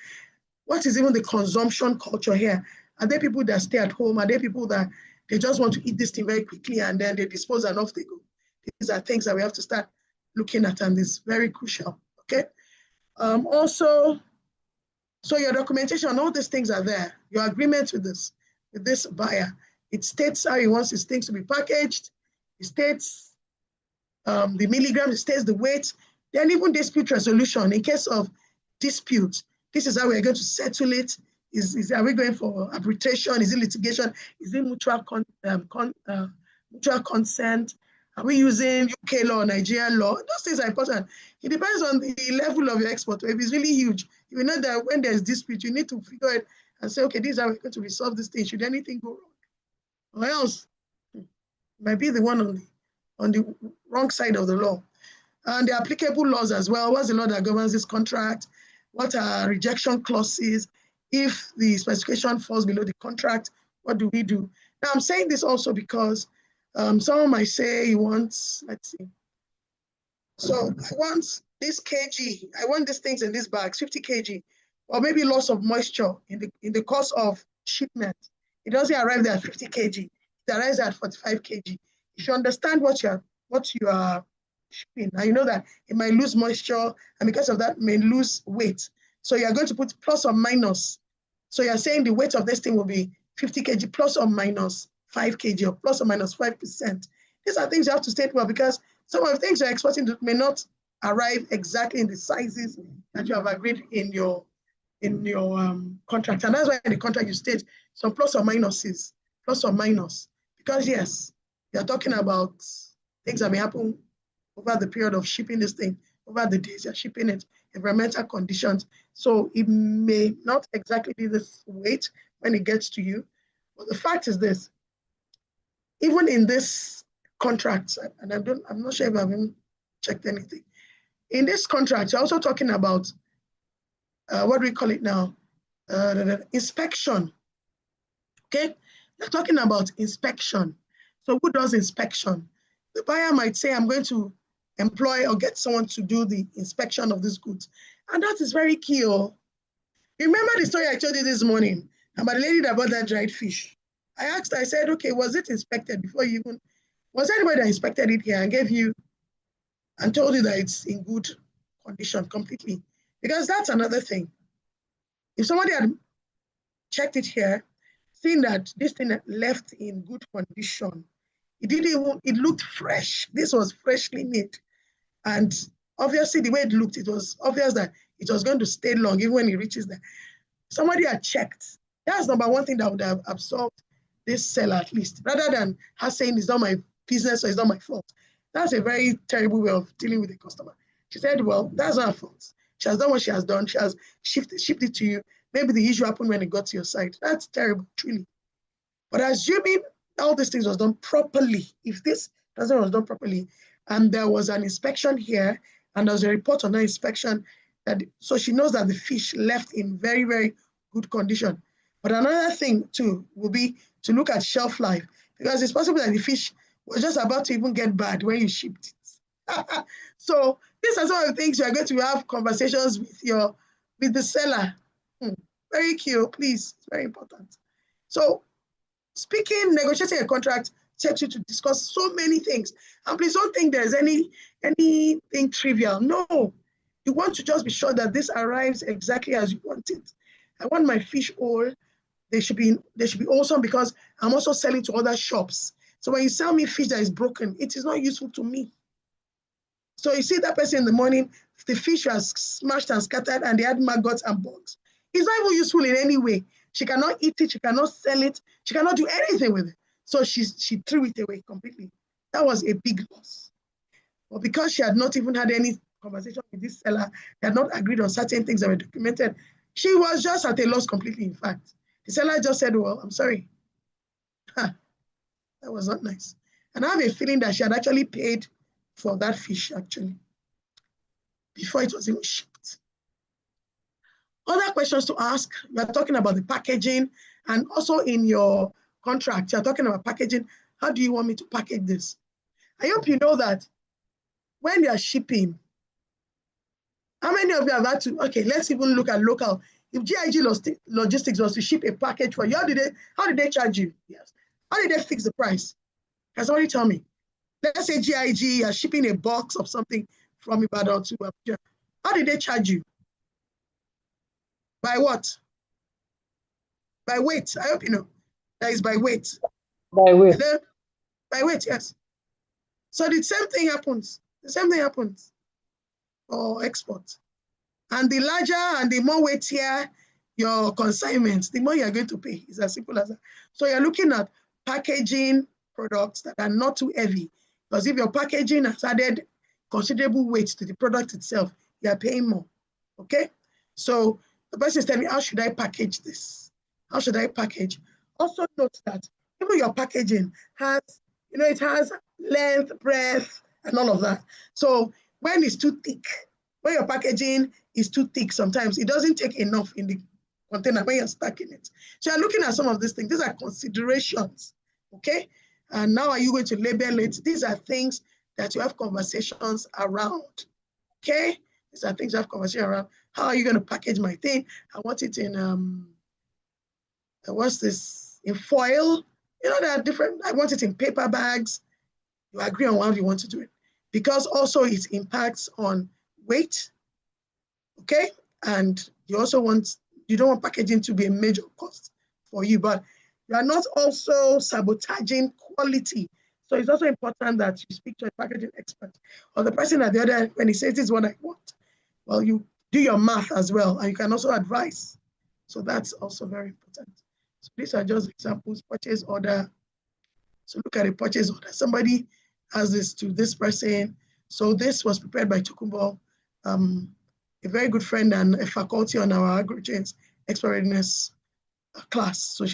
What is even the consumption culture here? Are there people that stay at home? Are there people that they just want to eat this thing very quickly and then they dispose and off they go? These are things that we have to start looking at, and it's very crucial, okay? Also, so your documentation, all these things are there. Your agreement with this buyer, it states how he wants his things to be packaged. It states the milligrams, it states the weight. Then even dispute resolution in case of dispute. This is how we're going to settle it. Are we going for arbitration? Is it litigation? Is it mutual consent? Are we using UK law, Nigerian law? Those things are important. It depends on the level of your export. If it's really huge, you know that when there's dispute, you need to figure it and say, okay, this is how we're going to resolve this thing. Should anything go wrong? Or else, it might be the one on the wrong side of the law. And the applicable laws as well. What's the law that governs this contract? What are rejection clauses? If the specification falls below the contract, what do we do? Now, I'm saying this also because someone might say he wants, let's see. So I want this kg, I want these things in these bags, 50 kg, or maybe loss of moisture in the course of shipment. It doesn't arrive there at 50 kg, it arrives at 45 kg. If you understand what you are shipping, and you know that it might lose moisture, and because of that, may lose weight. So you're going to put plus or minus. So you're saying the weight of this thing will be 50 kg plus or minus 5 kg or plus or minus 5%. These are things you have to state well, because some of the things you're exporting may not arrive exactly in the sizes that you have agreed in your contract. And that's why in the contract you state some plus or minuses, plus or minus. Because yes, you're talking about things that may happen over the period of shipping this thing, over the days you're shipping it, environmental conditions. So it may not exactly be this weight when it gets to you, But the fact is this, even in this contract, and I'm not sure if I've even checked anything. In this contract, you're also talking about, what do we call it now? Inspection, okay? They're talking about inspection. So who does inspection? The buyer might say, I'm going to employ or get someone to do the inspection of these goods. And that is very key. Remember the story I told you this morning about the lady that bought that dried fish? I asked her, I said, okay, was it inspected before you even, was anybody that inspected it here and gave you, and told you that it's in good condition completely? Because that's another thing. If somebody had checked it here, seen that this thing left in good condition, it looked fresh. This was freshly made. And obviously the way it looked, it was obvious that it was going to stay long even when it reaches there. Somebody had checked. That's number one thing that would have absolved this seller at least, rather than her saying it's not my business or it's not my fault. That's a very terrible way of dealing with a customer. She said, well, that's not her fault. She has done what she has done. She has shipped it to you. Maybe the issue happened when it got to your site. That's terrible, truly. But assuming all these things was done properly, if this transaction was done properly, and there was an inspection here, and there was a report on the inspection, so she knows that the fish left in very, very good condition. But another thing too will be to look at shelf life, because it's possible that the fish was just about to even get bad when you shipped it. So these are some of the things you are going to have conversations with the seller. Very key, please. It's very important. So negotiating a contract takes you to discuss so many things. And please don't think there's anything trivial. No, you want to just be sure that this arrives exactly as you want it. I want my fish whole. They should be awesome, because I'm also selling to other shops. So when you sell me fish that is broken, it is not useful to me. So you see that person in the morning, the fish was smashed and scattered and they had maggots and bugs. It's not even useful in any way. She cannot eat it, she cannot sell it, she cannot do anything with it. So she threw it away completely. That was a big loss. But because she had not even had any conversation with this seller, they had not agreed on certain things that were documented, she was just at a loss completely, in fact. The seller just said, well, I'm sorry. That was not nice. And I have a feeling that she had actually paid for that fish, actually, before it was even shipped. Other questions to ask, we are talking about the packaging, and also in your contract, you're talking about packaging. How do you want me to package this? I hope you know that when they are shipping, how many of you have had to, okay, let's even look at local. If GIG Logistics was to ship a package for you, how did they charge you? Yes. How did they fix the price? Can somebody tell me? Let's say GIG are shipping a box of something from Ibadan to Abuja. How did they charge you? By what? By weight. I hope you know. That is by weight. By weight. By weight, yes. So the same thing happens. The same thing happens for export. And the larger and the more weightier your consignments, the more you're going to pay. It's as simple as that. So you're looking at packaging products that are not too heavy. Because if your packaging has added considerable weight to the product itself, you're paying more. Okay? So the person is telling me, how should I package this? How should I package? Also note that even your packaging has, it has length, breadth, and all of that. So when it's too thick, when your packaging is too thick, sometimes it doesn't take enough in the container when you're stacking it. So you're looking at some of these things. These are considerations, okay? And now are you going to label it? These are things that you have conversations around, okay? These are things you have conversation around. How are you going to package my thing? I want it in, what's this? In foil. There are different, I want it in paper bags. You agree on how you want to do it. Because also it impacts on weight, okay? And you don't want packaging to be a major cost for you, but you are not also sabotaging quality. So it's also important that you speak to a packaging expert or the person at the other end when he says, this is what I want. Well, you do your math as well, and you can also advise. So that's also very important. So these are just examples, purchase order. So look at a purchase order. Somebody has this to this person. So this was prepared by Tokumbo, a very good friend and a faculty on our AgriChains Expert Readiness class. So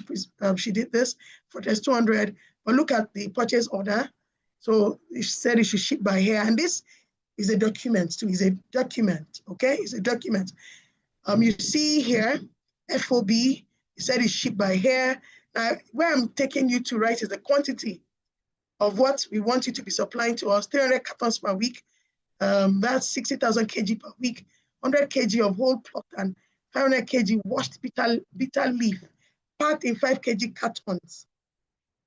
she did this for just 200. But look at the purchase order. So it said it should ship by here, and this is a document too. It's a document, okay? It's a document. You see here, FOB. It said it's shipped by here. Now, where I'm taking you to, right, is the quantity of what we want you to be supplying to us. 300 cartons per week. That's 60,000 kg per week. 100 kg of whole plot and 500 kg washed bitter leaf, packed in 5 kg cartons.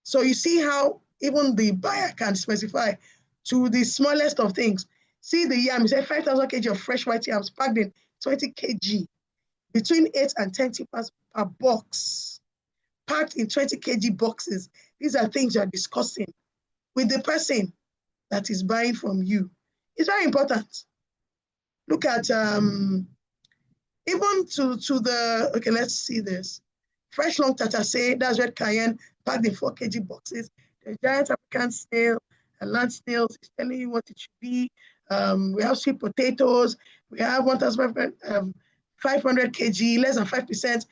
So you see how even the buyer can specify to the smallest of things. See the yam, you say 5,000 kg of fresh white yams packed in 20 kg, between 8 and 10 tippers per box, packed in 20 kg boxes. These are things you're discussing with the person that is buying from you. It's very important. Look at, even to the, okay, let's see this. Fresh long tatasay, that's red cayenne, packed in 4 kg boxes. The giant African snail, and land snails is telling you what it should be. We have sweet potatoes. We have 1,500 kg, less than 5%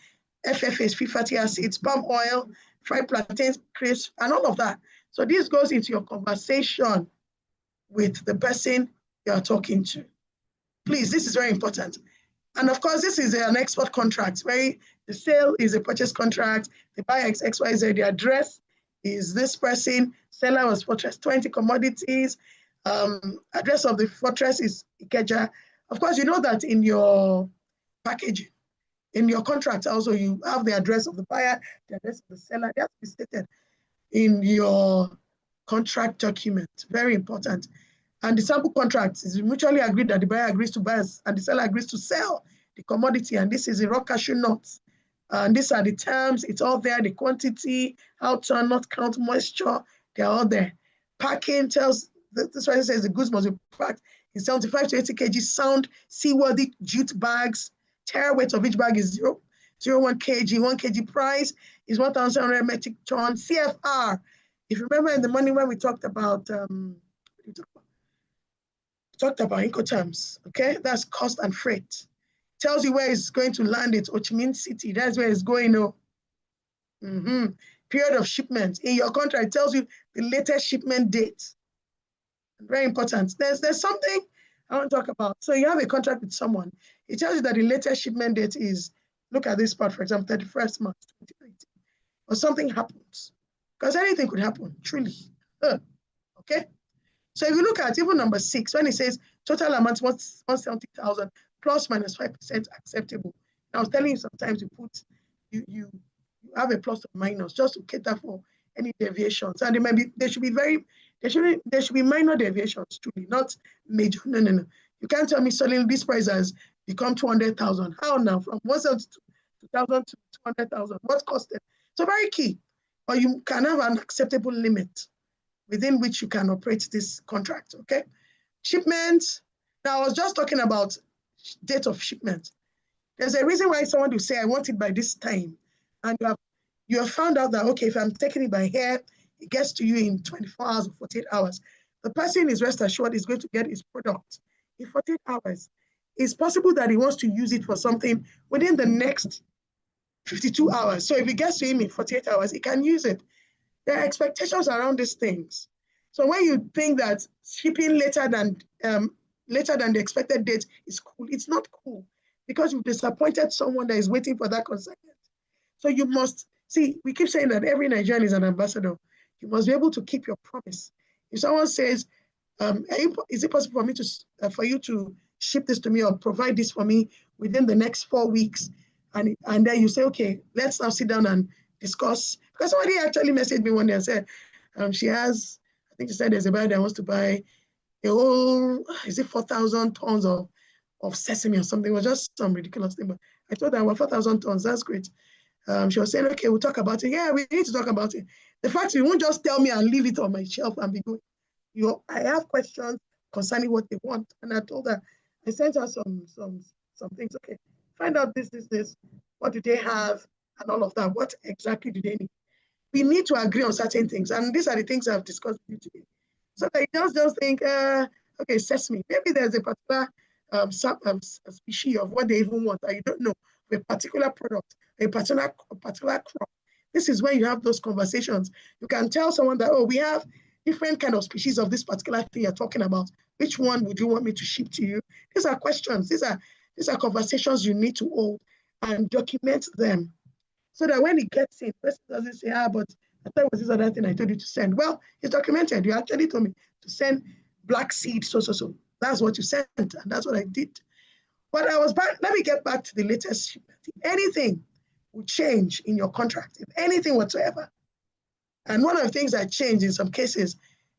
FFAs, free fatty acids, palm oil, fried plantains, crisps, and all of that. So this goes into your conversation with the person you are talking to. Please, this is very important. And of course, this is an export contract where the sale is a purchase contract, the buyer is XYZ, the address is this person, seller was Fortress 20 Commodities, address of the fortress is Ikeja. Of course, you know that in your packaging, in your contract also, you have the address of the buyer, the address of the seller, that has to be stated in your contract document. Very important. And the sample contract is mutually agreed that the buyer agrees to buy and the seller agrees to sell the commodity. And this is the raw cashew nuts. And these are the terms. It's all there. The quantity, how to not count moisture, they're all there. Packing tells, this one says the goods must be packed in 75 to 80 kg sound, seaworthy jute bags. Tare weight of each bag is 0.01 kg. 1 kg price is 1,100 metric ton. CFR. If you remember in the morning when we talked about Incoterms, okay? That's cost and freight. Tells you where it's going to land at Ho Chi Minh City. That's where it's going. Period of shipment. In your contract, it tells you the latest shipment date. Very important. There's something I want to talk about. So you have a contract with someone. It tells you that the latest shipment date is, look at this part, for example, 31st March 2019. Or something happens. Because anything could happen, truly. Okay? So if you look at even number 6, when it says total amount 170,000 plus minus 5% acceptable. I was telling you sometimes you have a plus or minus just to cater for any deviations. And there should be minor deviations truly, not major. No. You can't tell me suddenly this price has become 200,000. How now? From 1,000 to 200,000. What costed? So very key. Or you can have an acceptable limit within which you can operate this contract, okay? Shipment. Now, I was just talking about date of shipment. There's a reason why someone will say, I want it by this time. And you have found out that, okay, if I'm taking it by here, it gets to you in 24 hours or 48 hours. The person is rest assured is going to get his product in 48 hours. It's possible that he wants to use it for something within the next 52 hours. So if it gets to him in 48 hours, he can use it. There are expectations around these things. So when you think that shipping later than the expected date is cool, it's not cool because you've disappointed someone that is waiting for that consignment. So you must, see, we keep saying that every Nigerian is an ambassador. You must be able to keep your promise. If someone says, is it possible for me for you to ship this to me or provide this for me within the next 4 weeks? And then you say, okay, let's now sit down and discuss. Because somebody actually messaged me one day and said, I think she said there's a buyer that wants to buy a whole, is it 4,000 tons of sesame or something? It was just some ridiculous thing. But I told her, well, 4,000 tons, that's great. She was saying, okay, we'll talk about it. Yeah, we need to talk about it. The fact you won't just tell me and leave it on my shelf and be going. I have questions concerning what they want. And I told her, I sent her some things. Okay, find out this. What do they have and all of that? What exactly do they need? We need to agree on certain things. And these are the things I've discussed with you today. So I just think, okay, sesame. Maybe there's a particular species of what they even want that you don't know, a particular product. a particular crop. This is where you have those conversations. You can tell someone that, oh, we have different kind of species of this particular thing you're talking about. Which one would you want me to ship to you? These are questions. These are conversations you need to hold and document them, so that when it gets in, the person doesn't say, but I thought it was this other thing I told you to send. Well, it's documented. You actually told me to send black seed, so. That's what you sent, and that's what I did. But I was back. Let me get back to the latest shipment. If anything would change in your contract, if anything whatsoever, and one of the things that changed in some cases,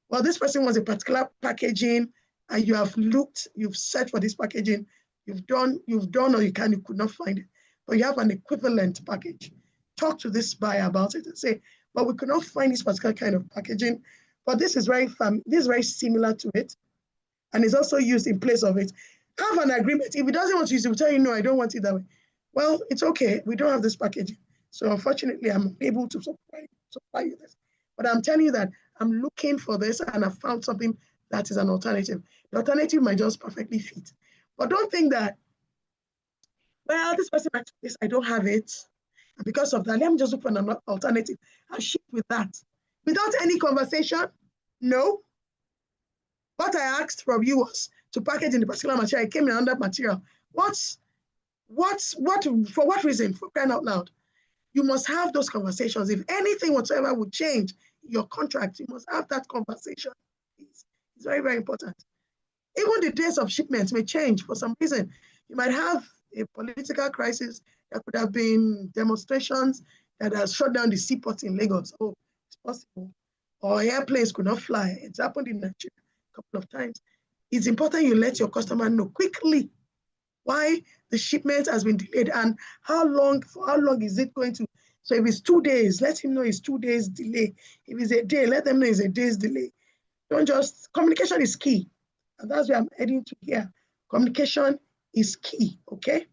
well, this person wants a particular packaging, and you have looked, you've searched for this packaging, you've done, or you could not find it, but you have an equivalent package. Talk to this buyer about it and say, but we could not find this particular kind of packaging, but this is very similar to it, and it's also used in place of it. Have an agreement. If he doesn't want to use it, we'll tell you, no, I don't want it that way. Well, it's okay. We don't have this packaging. So unfortunately, I'm able to supply you this. But I'm telling you that I'm looking for this, and I found something that is an alternative. The alternative might just perfectly fit. But don't think that, well, this person might this, I don't have it. And because of that, let me just look for an alternative. I'll ship with that. Without any conversation, no. What I asked from you was to package in the particular material. It came in under material. For what reason? For crying out loud. You must have those conversations. If anything whatsoever would change your contract, you must have that conversation. It's very, very important. Even the days of shipments may change for some reason. You might have a political crisis. There could have been demonstrations that has shut down the seaport in Lagos. Oh, it's possible. Or airplanes could not fly. It's happened in Nigeria a couple of times. It's important you let your customer know quickly why the shipment has been delayed and for how long is it going to. So if it's 2 days, let him know it's 2 days delay. If it's a day, let them know it's a day's delay. Don't just, communication is key. And that's where I'm heading to here. Communication is key, okay?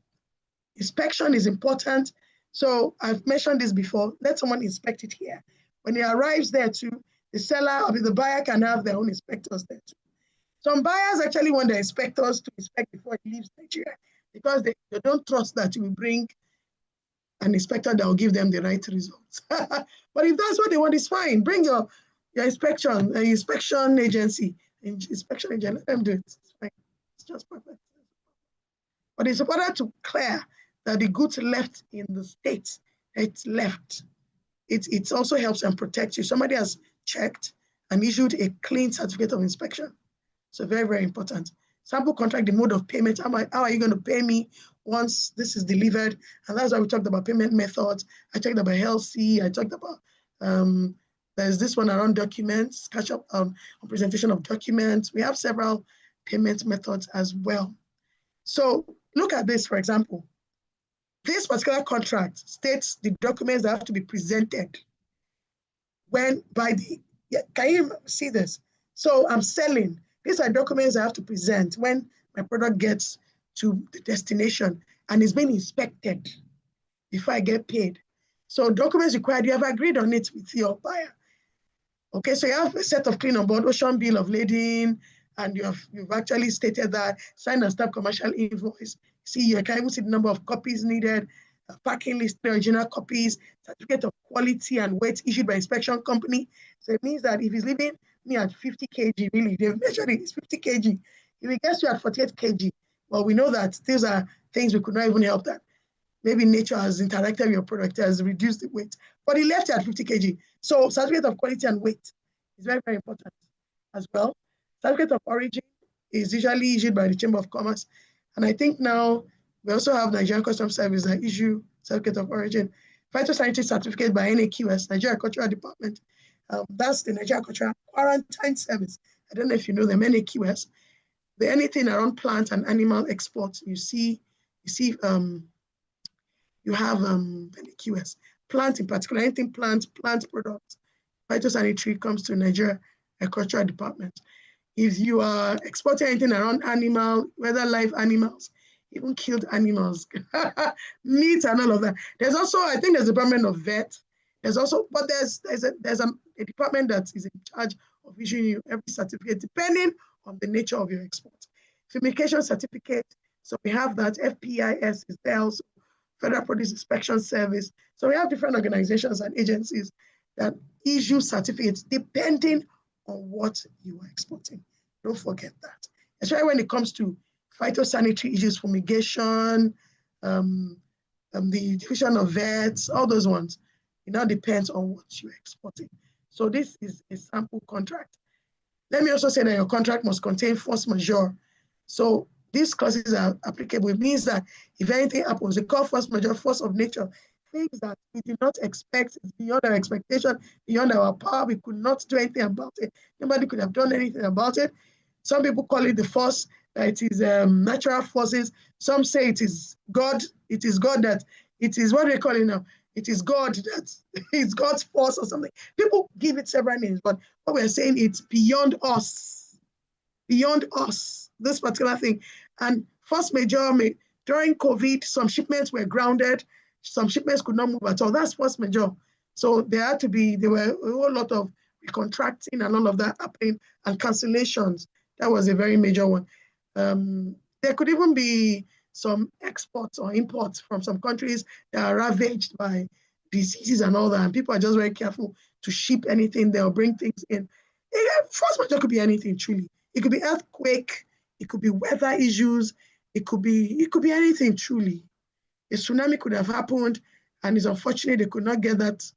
Inspection is important. So I've mentioned this before. Let someone inspect it here. When it arrives there too, the seller or the buyer can have their own inspectors there too. Some buyers actually want the inspectors to inspect before it leaves Nigeria because they don't trust that you will bring an inspector that will give them the right results. But if that's what they want, it's fine. Bring your inspection agency, let them do it. It's fine. It's just perfect. But it's important to clear that the goods left in the States, it's left. It also helps and protects you. Somebody has checked and issued a clean certificate of inspection. So very, very important. Sample contract, the mode of payment. How are you going to pay me once this is delivered? And that's why we talked about payment methods. I talked about LC. I talked about, there's this one around documents, catch up on presentation of documents. We have several payment methods as well. So look at this, for example. This particular contract states the documents that have to be presented when by the, can you see this? So I'm selling. These are documents I have to present when my product gets to the destination and is being inspected before I get paid. So documents required, you have agreed on it with your buyer. Okay, so you have a set of clean on board, ocean bill of lading, and you've actually stated that, signed and stamped commercial invoice. See, you can even see the number of copies needed, packing list, original copies, certificate of quality and weight issued by inspection company. So it means that if he's leaving me at 50 kg, really, they've measured it, it's 50 kg. If he gets you at 48 kg, well, we know that these are things we could not even help that. Maybe nature has interacted with your product, has reduced the weight, but he left you at 50 kg. So certificate of quality and weight is very, very important as well. Certificate of origin is usually issued by the Chamber of Commerce. And I think now we also have Nigerian Customs Service that issue certificate of origin. Phytosanitary certificate by NAQS, Nigeria Agricultural Department. That's the Nigeria Agricultural Quarantine Service. I don't know if you know them, NAQS. Anything around plant and animal exports, you have NAQS. Plant in particular, anything plant products, phytosanitary comes to Nigeria Agricultural Department. If you are exporting anything around animal, whether live animals, even killed animals, meat and all of that. There's also, I think there's a department of vet. There's also, but there's a department that is in charge of issuing you every certificate, depending on the nature of your export. Fumigation certificate, so we have that. FPIS is there also Federal Produce Inspection Service. So we have different organizations and agencies that issue certificates depending on what you are exporting. Don't forget that. Especially when it comes to phytosanitary issues, fumigation, the division of vets, all those ones. It now depends on what you're exporting. So this is a sample contract. Let me also say that your contract must contain force majeure. So these clauses are applicable. It means that if anything happens, we call force majeure force of nature. Things that we did not expect, it's beyond our expectation, beyond our power. We could not do anything about it. Nobody could have done anything about it. Some people call it the force, that it is natural forces. Some say it is God. It is God that, it is, what do they call it now? It is God that, it's God's force or something. People give it several names, but what we're saying, it's beyond us. Beyond us, this particular thing. And force majeure, during COVID, some shipments were grounded. Some shipments could not move at all. That's force majeure. So there were a whole lot of recontracting and all of that happening, and cancellations. That was a very major one. There could even be some exports or imports from some countries that are ravaged by diseases and all that, and people are just very careful to ship anything. They'll bring things in. Force majeure could be anything, truly. It could be earthquake, it could be weather issues, it could be anything, truly. A tsunami could have happened, and it's unfortunate they could not get that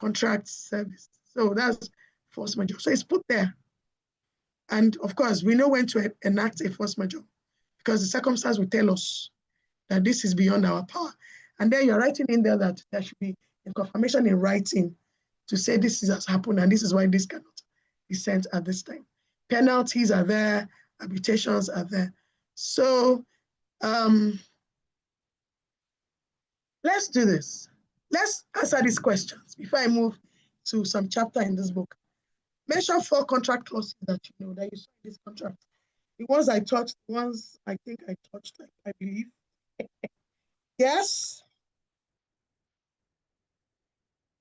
contract service. So that's force majeure. So it's put there. And of course, we know when to enact a force majeure, because the circumstance will tell us that this is beyond our power. And then you're writing in there that there should be a confirmation in writing to say this has happened and this is why this cannot be sent at this time. Penalties are there, arbitrations are there. So let's do this. Let's answer these questions before I move to some chapter in this book. Mention 4 contract clauses that you know, that you saw in this contract. The ones I touched, the ones I think I touched, I believe. Yes?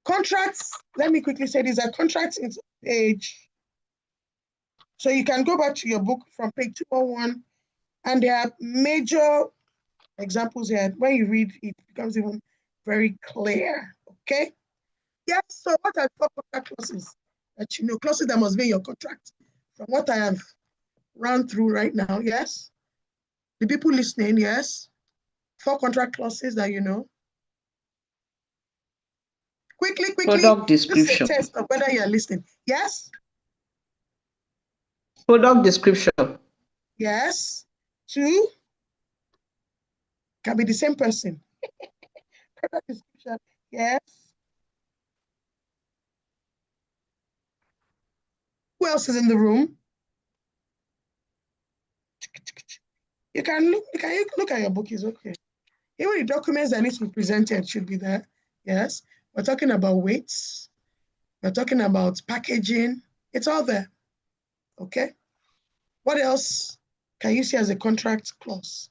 Contracts, let me quickly say these are contracts in page. So you can go back to your book from page 201, and there are major examples here. When you read, it becomes even very clear, okay? Yes, so what are 4 contract clauses that you know, clauses that must be in your contract? From what I have run through right now, yes? The people listening, yes? 4 contract clauses that you know. Quickly. Product description. This is a test of whether you are listening. Yes? Product description. Yes. 2. Can be the same person. Product description. Yes. Who else is in the room? You can look at your book, is okay. Even the documents that need to be presented should be there. Yes. We're talking about weights. We're talking about packaging. It's all there. Okay. What else can you see as a contract clause?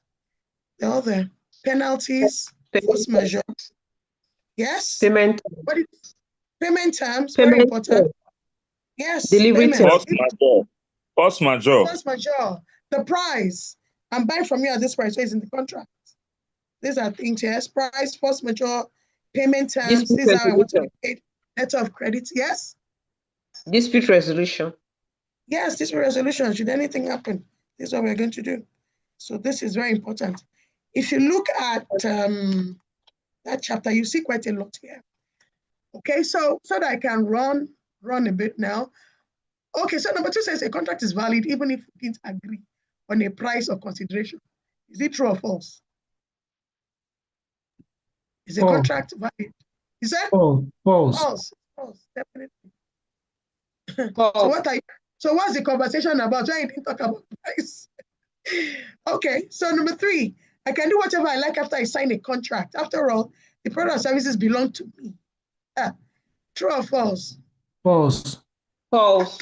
They're all there. Penalties, force majeure. Yes. Payment. Payment terms, very important. Yes. Delivery terms. Force majeure. Force majeure. The price. I'm buying from you at this price, so it's in the contract. These are things, yes. Price, force majeure, payment terms. These are I want to be paid. Letter of credit, yes. Dispute resolution. Yes, dispute resolution. Should anything happen, this is what we're going to do. So this is very important. If you look at that chapter, you see quite a lot here. Okay, so that I can run a bit now. Okay, so number 2 says a contract is valid even if we didn't agree on a price or consideration. Is it true or false? Is a contract valid? Is that false? False, definitely. False. So what's the conversation about? Why you didn't talk about price? Okay, so number 3, I can do whatever I like after I sign a contract. After all, the product or services belong to me. True or false? False. False.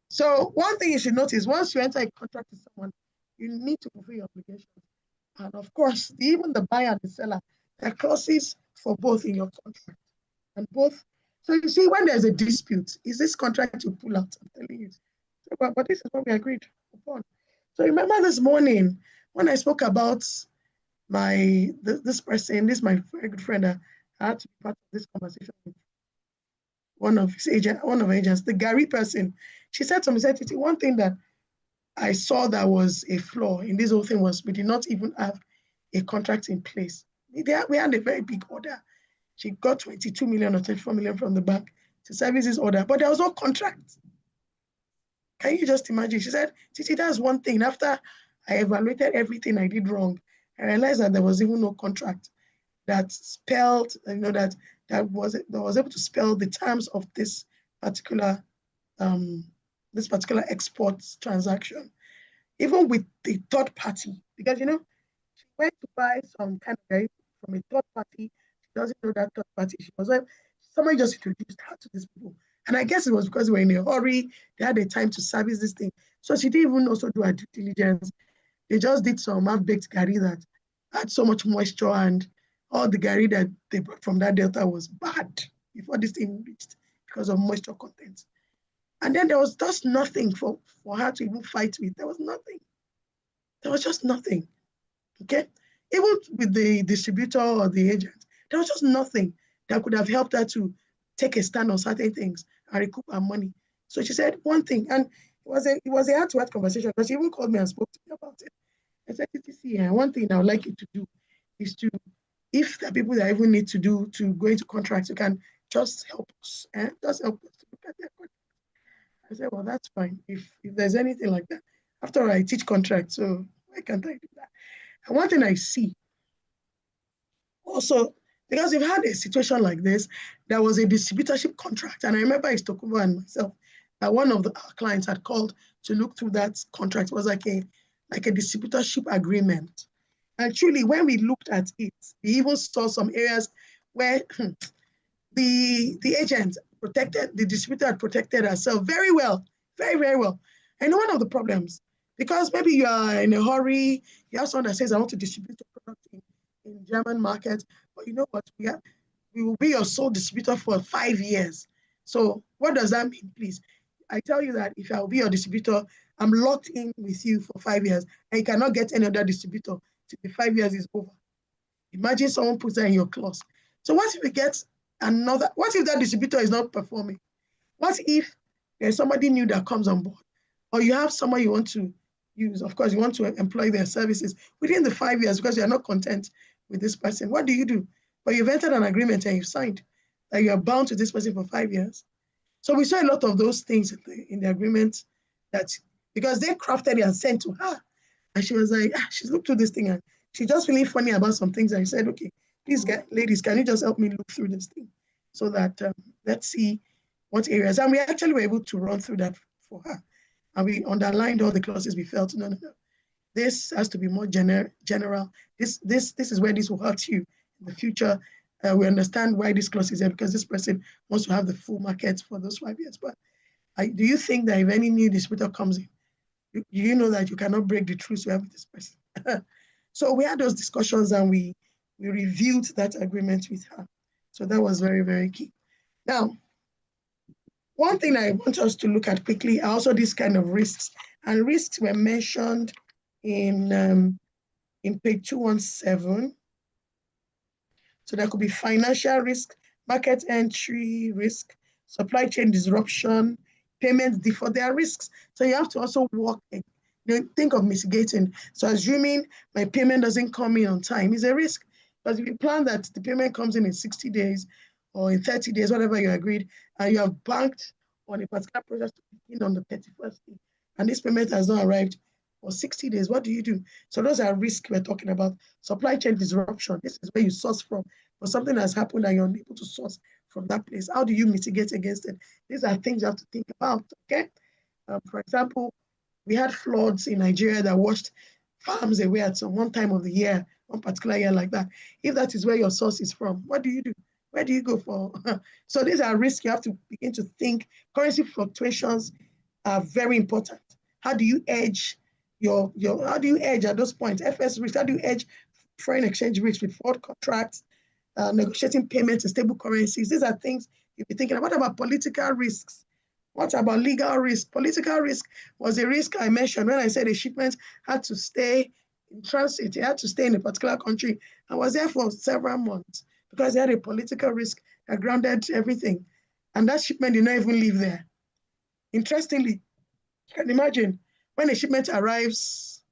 So one thing you should notice, once you enter a contract with someone, you need to fulfill your obligations. And of course, even the buyer and the seller, there are clauses for both in your contract. And both. So you see, when there's a dispute, is this contract you pull out? I'm telling you. So, but this is what we agreed upon. So remember this morning when I spoke about this person, this is my very good friend, I had to be part of this conversation with one of agents, the Gary person. She said to me, said, one thing that I saw that was a flaw in this whole thing was we did not even have a contract in place. We had a very big order. She got 22 million or 24 million from the bank to service this order, but there was no contract. Can you just imagine? She said, Titi, that's one thing. After I evaluated everything I did wrong, I realized that there was even no contract that spelled, that was able to spell the terms of this particular export transaction, even with the third party, because she went to buy some kind of guy from a third party. She doesn't know that third party. She was like, somebody just introduced her to these people. And I guess it was because they were in a hurry. They had the time to service this thing. So she didn't even also do her due diligence. They just did some half-baked gari that had so much moisture, and all the gari that they brought from that delta was bad before this thing reached because of moisture content. And then there was just nothing for her to even fight with. There was nothing. There was just nothing. Okay? Even with the distributor or the agent, there was just nothing that could have helped her to take a stand on certain things and recoup her money. So she said one thing, and it was a heart-to-heart conversation, because she even called me and spoke to me about it. I said, TTC, one thing I would like you to do is to, if there are people that even need to go into contracts, you can just help us. Just help us to look at their contracts. I said, well, that's fine. If there's anything like that. After all, I teach contracts, so why can't I do that? And one thing I see also, because we've had a situation like this, there was a distributorship contract. And I remember it's Tokubo and myself that one of our clients had called to look through that contract. It was like a distributorship agreement. And truly, when we looked at it, we even saw some areas where the agent protected, the distributor had protected herself very well, very, very well. And one of the problems, because maybe you are in a hurry, you have someone that says, I want to distribute a product in German market, but you know what, we will be your sole distributor for 5 years. So what does that mean, please? I tell you that if I will be your distributor, I'm locked in with you for 5 years, and you cannot get any other distributor till the 5 years is over. Imagine someone puts that in your clause. So what if we get another, what if that distributor is not performing? What if there's somebody new that comes on board? Or you have someone you want to use, of course, you want to employ their services within the 5 years because you're not content with this person. What do you do? But you've entered an agreement and you've signed that you're bound to this person for 5 years. So we saw a lot of those things in the agreement, that because they crafted it and sent to her. And she was like, she's looked through this thing and she's just feeling funny about some things. And I said, okay, please, ladies, can you just help me look through this thing so that let's see what areas. And we actually were able to run through that for her. And we underlined all the clauses we felt, no. This has to be more general. This is where this will hurt you in the future. We understand why this clause is there, because this person wants to have the full market for those 5 years. But do you think that if any new distributor comes in, you know that you cannot break the truce you have with this person? So we had those discussions and we reviewed that agreement with her. So that was very, very key. Now, one thing I want us to look at quickly are also these kind of risks. And risks were mentioned in page 217. So there could be financial risk, market entry risk, supply chain disruption, payment default. There are risks. So you have to also think of mitigating. So assuming my payment doesn't come in on time is a risk. Because if you plan that the payment comes in 60 days or in 30 days, whatever you agreed, and you have banked on a particular process to begin on the 31st day, and this payment has not arrived for 60 days, what do you do? So those are risks we're talking about. Supply chain disruption, this is where you source from, but something has happened and you're unable to source from that place. How do you mitigate against it? These are things you have to think about, okay? For example, we had floods in Nigeria that washed farms away at one time of the year, one particular year like that. If that is where your source is from, what do you do? Where do you go for? So these are risks you have to begin to think. Currency fluctuations are very important. How do you hedge how do you hedge at those points? FS risk, how do you hedge foreign exchange risk with forward contracts, negotiating payments in stable currencies? These are things you'll be thinking about. What about political risks? What about legal risk? Political risk was a risk I mentioned when I said a shipment had to stay in transit. He had to stay in a particular country and was there for several months because he had a political risk that grounded everything. And that shipment did not even leave there. Interestingly, you can imagine when a shipment arrives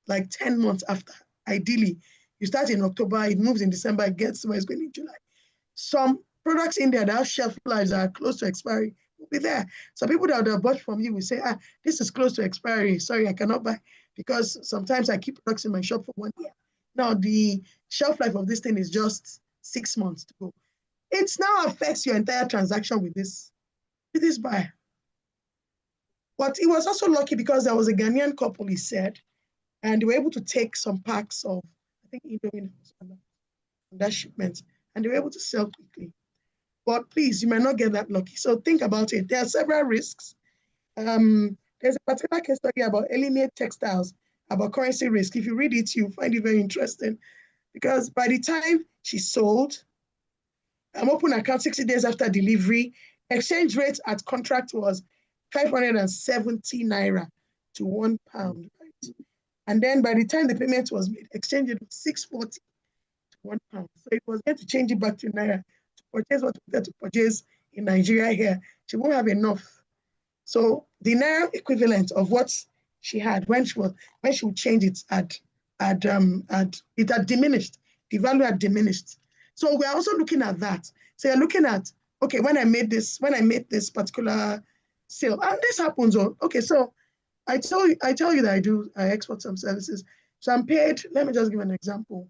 like 10 months after, ideally, you start in October, it moves in December, it gets where it's going in July. Some products in there that have shelf lives that are close to expiry will be there. So people that would have bought from you will say, this is close to expiry. Sorry, I cannot buy, because sometimes I keep products in my shop for 1 year. Now, the shelf life of this thing is just 6 months to go. It now affects your entire transaction with this buyer. But he was also lucky because there was a Ghanaian couple, he said, and they were able to take some packs of, I think, Indomie on that shipment, and they were able to sell quickly. But please, you might not get that lucky. So think about it. There are several risks. There's a particular case study about Elimate Textiles, about currency risk. If you read it, you'll find it very interesting, because by the time she sold, open account 60 days after delivery, exchange rate at contract was 570 naira to £1. Right? And then by the time the payment was made, exchange rate was 640 to £1. So it was going to change it back to naira to purchase what we get to purchase in Nigeria here. She won't have enough. So the naira equivalent of what she had when she would change it it had diminished. The value had diminished. So we're also looking at that. So you're looking at, okay, when I made this particular sale, and this happens. Okay, so I tell you that I export some services. So I'm paid, let me just give an example.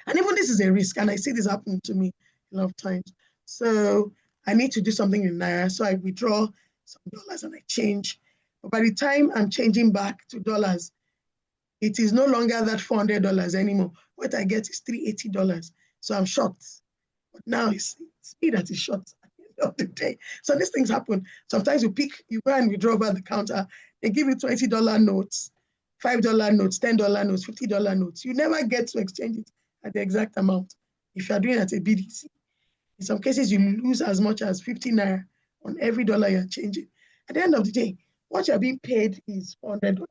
And even this is a risk, and I see this happen to me a lot of times. So I need to do something in naira, so I withdraw some dollars and I change. But by the time I'm changing back to dollars, it is no longer that $400 anymore. What I get is $380. So I'm short. But now it's me that is short at the end of the day. So these things happen. Sometimes you go and withdraw over the counter. They give you $20 notes, $5 notes, $10 notes, $50 notes. You never get to exchange it at the exact amount if you're doing it at a BDC. In some cases, you lose as much as 50 naira on every dollar you're changing. At the end of the day, what you're being paid is $400.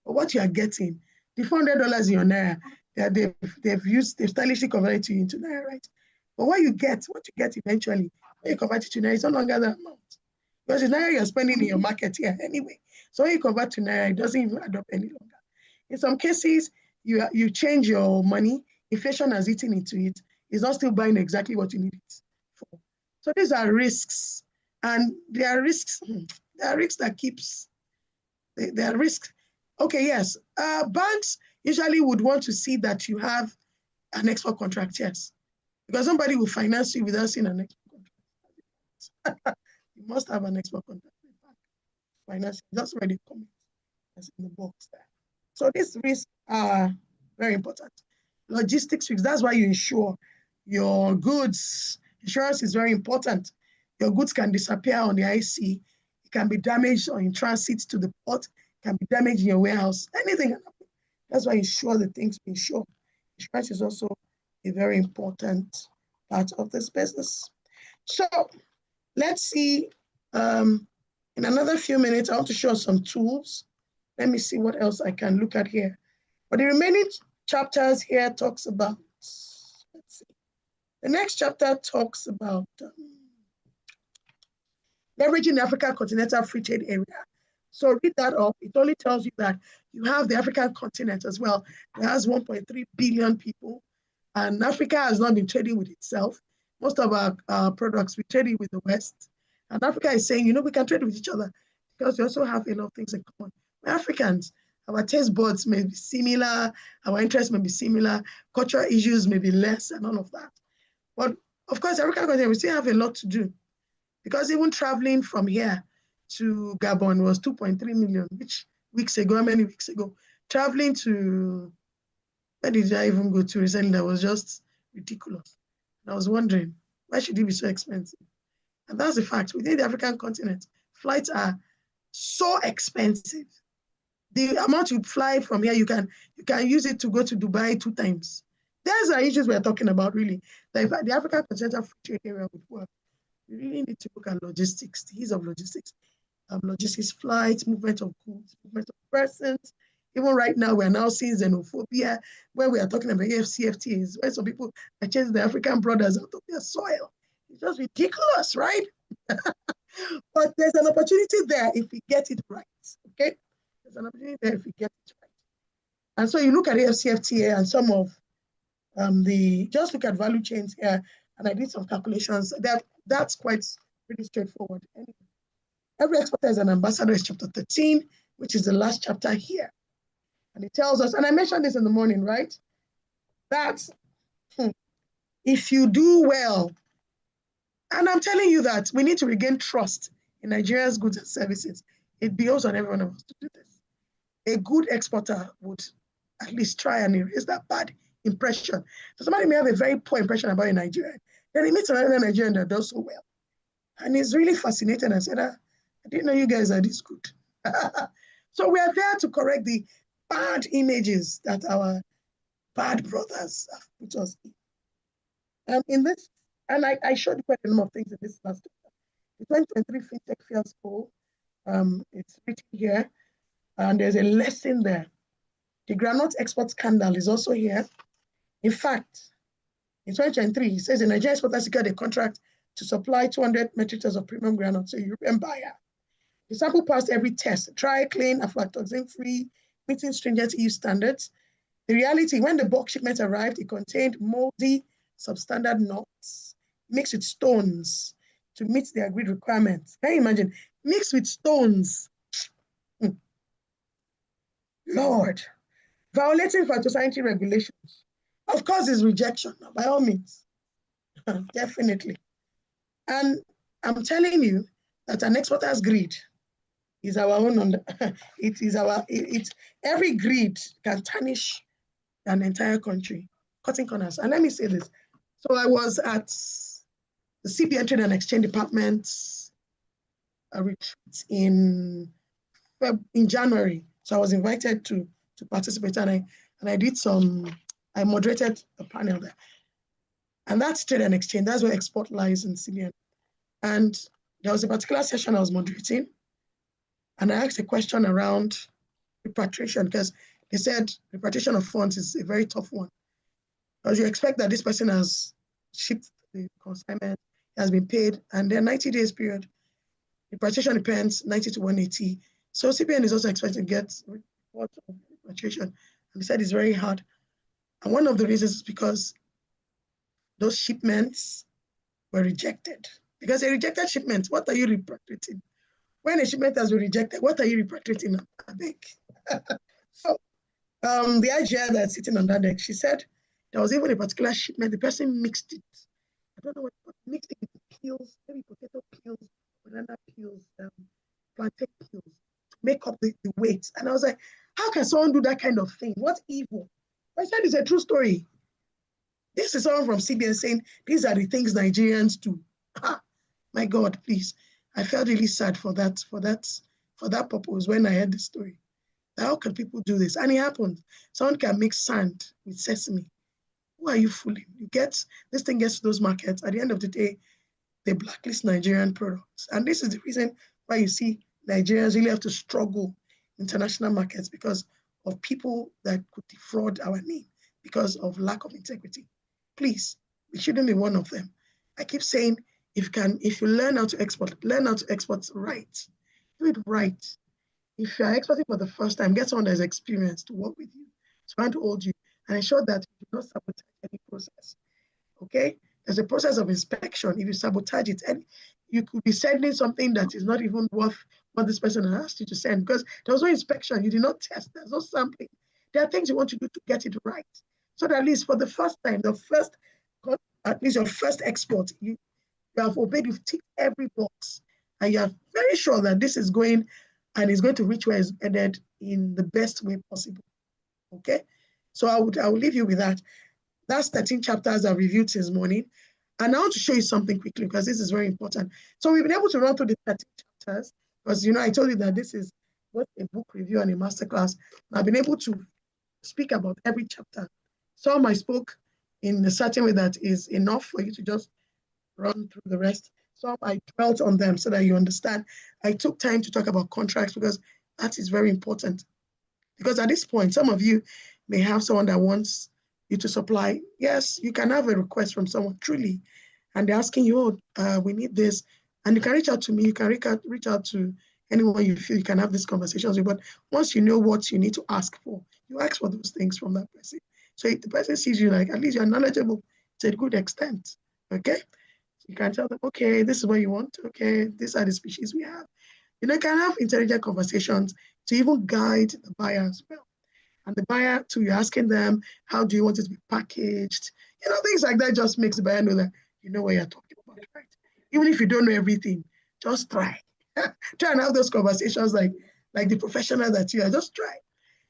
But what you are getting, the $400 in your naira, they've stylishly converted to you into naira, right? But what you get eventually, when you convert it to naira, it's no longer that amount. Because the naira you're spending in your market here anyway. So when you convert to naira, it doesn't even add up any longer. In some cases, you change your money, inflation has eaten into it, it's not still buying exactly what you need it for. So these are risks. And there are risks that keeps, there are risks. Okay, yes. Banks usually would want to see that you have an export contract, yes. Because somebody will finance you without seeing an export contract. You must have an export contract. Finance, that's where they come in. That's in the box there. So these risks are very important. Logistics risks, that's why you insure your goods. Insurance is very important. Your goods can disappear on the IC. It can be damaged or in transit to the port. It can be damaged in your warehouse. Anything can happen. That's why you insure the things we insure. Insurance is also a very important part of this business. So let's see. In another few minutes, I want to show some tools. Let me see what else I can look at here. But the remaining chapters here talks about, let's see. The next chapter talks about leveraging the African Continental Free Trade Area. So read that up. It only tells you that you have the African continent as well. It has 1.3 billion people, and Africa has not been trading with itself. Most of our products, we trade with the West. And Africa is saying, we can trade with each other because we also have a lot of things in common. We're Africans. Our taste buds may be similar, our interests may be similar, cultural issues may be less, and all of that. But of course, African continent, we still have a lot to do, because even traveling from here to Gabon was 2.3 million, how many weeks ago? Traveling to, where did I even go to recently? That was just ridiculous. And I was wondering, why should it be so expensive? And that's the fact. Within the African continent, flights are so expensive. The amount you fly from here, you can use it to go to Dubai 2 times. Those are issues we're talking about, really. Like the African Continental Free Trade Area would work. We really need to look at logistics, the ease of logistics. Logistics, flights, movement of goods, movement of persons, Even right now, we're now seeing xenophobia, where we are talking about AFCFTAs, where some people are chasing the African brothers out of their soil. It's just ridiculous, right? But there's an opportunity there if we get it right, okay? There's an opportunity there if we get it right. And so you look at AFCFTA and some of just look at value chains here, and I did some calculations. That's quite pretty straightforward. Anyway, every exporter is an ambassador is chapter 13, which is the last chapter here. And it tells us, and I mentioned this in the morning, right? That if you do well, and I'm telling you that we need to regain trust in Nigeria's goods and services. It behoves on every one of us to do this. A good exporter would at least try and erase that bad impression. So somebody may have a very poor impression about a Nigerian. Then he meets another Nigerian that does so well. And he's really fascinated and said, I didn't know you guys are this good. So we are there to correct the bad images that our bad brothers have put us in. In this, and I showed quite a number of things in this last chapter. The 2023 FinTech Fields poll, it's written here, and there's a lesson there. The groundnut export scandal is also here. In fact, in 2023, it says the Nigerian exporter secured a contract to supply 200 metric tons of premium groundnut to a European buyer. The sample passed every test, dry, clean, aflatoxin-free, meeting stringent EU standards. The reality, when the bulk shipment arrived, it contained moldy, substandard nuts mixed with stones to meet the agreed requirements. Can you imagine? Mixed with stones. Lord. Violating phytosanitary regulations. Of course, is rejection, by all means. Definitely. And I'm telling you that an exporter's greed is our own. It is every greed can tarnish an entire country, cutting corners. And let me say this. So I was at the CBN Trade and Exchange Department retreat in January. So I was invited to participate, and I moderated a panel there. And that's Trade and Exchange. That's where export lies in CBN. And there was a particular session I was moderating, and I asked a question around repatriation, because they said repatriation of funds is a very tough one. Because you expect that this person has shipped the consignment, has been paid, and then 90 days period. Repatriation depends 90 to 180. So CBN is also expected to get reports of repatriation. And they said it's very hard. And one of the reasons is because those shipments were rejected. Because a rejected shipment, what are you repatriating? When a shipment has been rejected, what are you repatriating? I beg. So the IGR that's sitting on that deck, she said there was even a particular shipment, the person mixed it. I don't know what, mixed it with peels, maybe potato peels, banana peels, plantain peels, to make up the weight. And I was like, how can someone do that kind of thing? What evil? I said it's a true story. This is someone from CBN saying, these are the things Nigerians do. My God, please. I felt really sad for that purpose when I heard the story. How can people do this? And it happened. Someone can mix sand with sesame. Who are you fooling? This thing gets to those markets. At the end of the day, they blacklist Nigerian products. And this is the reason why you see Nigerians really have to struggle in international markets, because of people that could defraud our name because of lack of integrity. Please, we shouldn't be one of them. I keep saying, if you learn how to export right. Do it right. If you're exporting for the first time, get someone that's experienced to work with you, trying to hold you, and ensure that you do not sabotage any process. Okay? There's a process of inspection. If you sabotage it, and you could be sending something that is not even worth what this person has asked you to send, because there was no inspection. You did not test. There's no sampling. There are things you want to do to get it right. So that at least for the first time, at least your first export, you have obeyed, you've ticked every box, and you are very sure that this is going and is going to reach where it's headed in the best way possible. Okay? So I will leave you with that. That's 13 chapters I've reviewed since morning. And I want to show you something quickly, because this is very important. So we've been able to run through the 13 chapters, because I told you that this is both a book review and a masterclass. I've been able to speak about every chapter. Some I spoke in a certain way that is enough for you to just run through the rest. Some I dwelt on them so that you understand. I took time to talk about contracts, because that is very important. Because at this point, some of you may have someone that wants you to supply. Yes, you can have a request from someone truly, and they're asking you, oh, we need this. And you can reach out to me, you can reach out to anyone you feel you can have these conversations with. But once you know what you need to ask for, you ask for those things from that person. So if the person sees you like, at least you're knowledgeable to a good extent, okay? You can tell them, okay, this is what you want. Okay, these are the species we have. You know, you can have intelligent conversations to even guide the buyer as well. And the buyer too, you're asking them, how do you want it to be packaged? You know, things like that just makes the buyer know that you know what you're talking about, right? Even if you don't know everything, just try. Try and have those conversations like the professional that you are. Just try.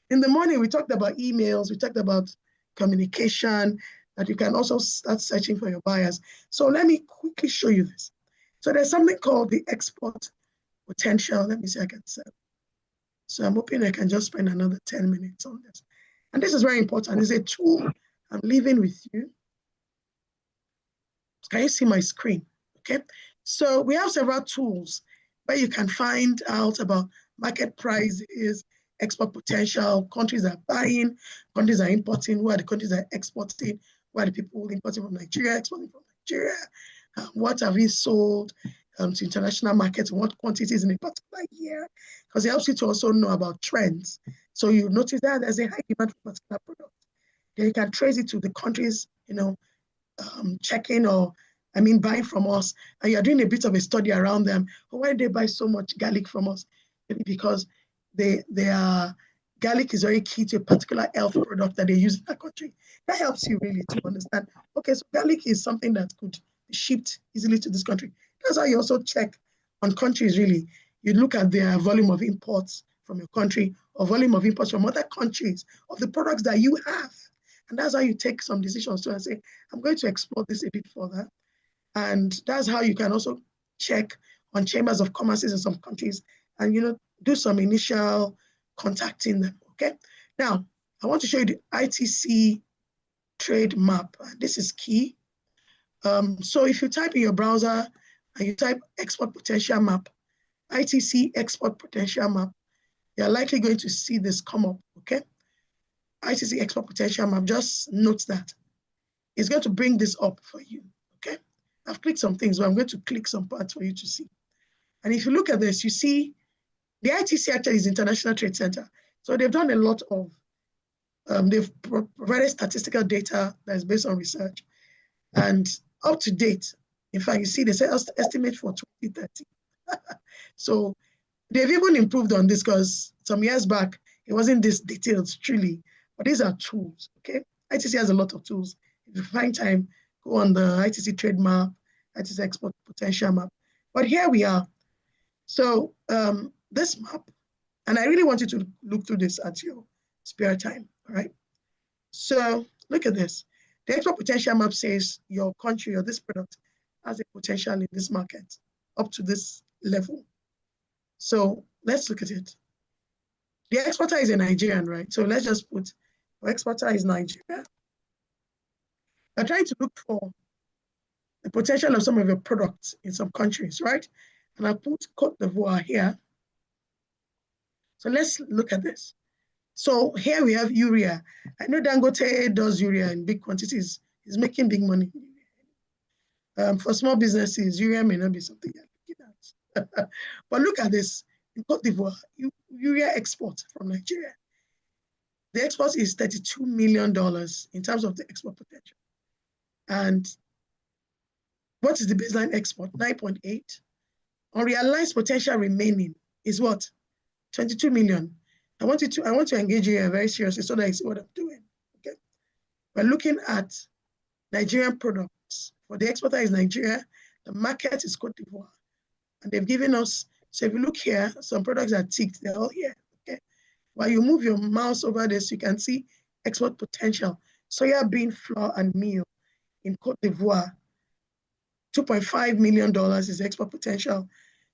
In the morning, we talked about emails, we talked about communication, that you can also start searching for your buyers. So let me quickly show you this. So there's something called the export potential. Let me see if I can set. So I'm hoping I can just spend another 10 minutes on this. And this is very important. It's a tool I'm leaving with you. Can you see my screen? Okay. So we have several tools where you can find out about market prices, export potential, countries are buying, countries are importing, who are the countries that are exporting, who are the people importing from Nigeria, exporting from Nigeria, what have we sold to international markets, what quantities in a particular year, because it helps you to also know about trends. So you notice that there's a high demand for a particular product. Then you can trace it to the countries, you know, checking or buying from us, and you're doing a bit of a study around them. Why do they buy so much garlic from us? Maybe because garlic is very key to a particular health product that they use in that country. That helps you really to understand, okay, so garlic is something that could be shipped easily to this country. That's how you also check on countries, really. You look at their volume of imports from your country or volume of imports from other countries of the products that you have. And that's how you take some decisions too and say, I'm going to explore this a bit further. And that's how you can also check on chambers of commerces in some countries and, you know, do some initial contacting them, okay? Now, I want to show you the ITC trade map. This is key. So if you type in your browser and you type export potential map, ITC export potential map, you're likely going to see this come up, okay? ITC export potential map, just note that. It's going to bring this up for you, okay? I've clicked some things, but I'm going to click some parts for you to see. And if you look at this, you see the ITC actually is International Trade Center. So they've done a lot of, they've provided statistical data that is based on research. And up to date, in fact, you see they say estimate for 2030. So they've even improved on this because some years back, it wasn't this detailed, truly. But these are tools, okay? ITC has a lot of tools. If you find time, go on the ITC trade map, ITC export potential map. But here we are. So this map, and I really want you to look through this at your spare time, all right? So look at this. The export potential map says your country or this product has a potential in this market up to this level. So let's look at it. The exporter is a Nigerian, right? So let's just put, the exporter is Nigeria. We're trying to look for the potential of some of your products in some countries, right? And I put Côte d'Ivoire here. So let's look at this. So here we have urea. I know Dangote does urea in big quantities. He's making big money. For small businesses, urea may not be something you're looking at. But look at this. In Côte d'Ivoire, urea export from Nigeria. The export is $32 million in terms of the export potential. And what is the baseline export? 9.8. Unrealized potential remaining is what? 22 million. I want to engage you here very seriously so that you see what I'm doing. Okay. We're looking at Nigerian products. For the exporter is Nigeria, the market is Côte d'Ivoire. And they've given us, so if you look here, some products are ticked, they're all here. Okay. While you move your mouse over this, you can see export potential. Soya bean flour and meal in Côte d'Ivoire. $2.5 million is export potential.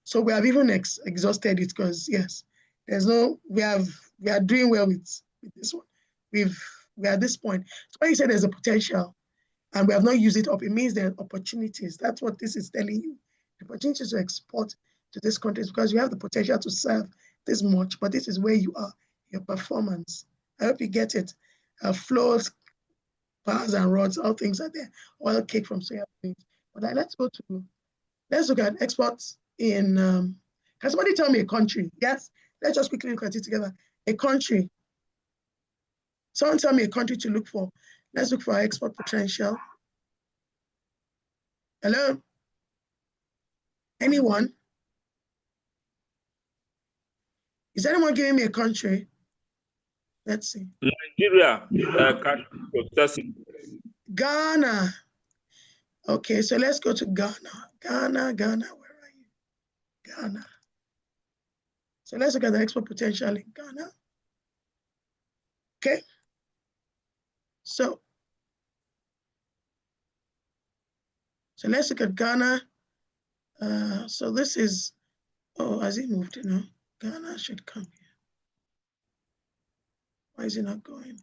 So we have even exhausted it because yes, there's no, we are doing well with this one. We are at this point. So when you say there's a potential and we have not used it up, it means there are opportunities. That's what this is telling you. The opportunities to export to these countries because you have the potential to serve this much, but this is where you are your performance. I hope you get it. Floats, bars and rods, all things are there. Oil cake from soya beans. But let's look at exports in, can somebody tell me a country? Yes, let's just quickly look at it together. A country. Someone tell me a country to look for. Let's look for our export potential. Hello? Anyone? Is anyone giving me a country? Let's see. Nigeria, processing. Ghana. Okay, so let's go to Ghana. Ghana, where are you? Ghana. So let's look at the export potential in Ghana. Okay. So let's look at Ghana. So this is, oh, has it moved? You know, Ghana should come here. Why is it not going?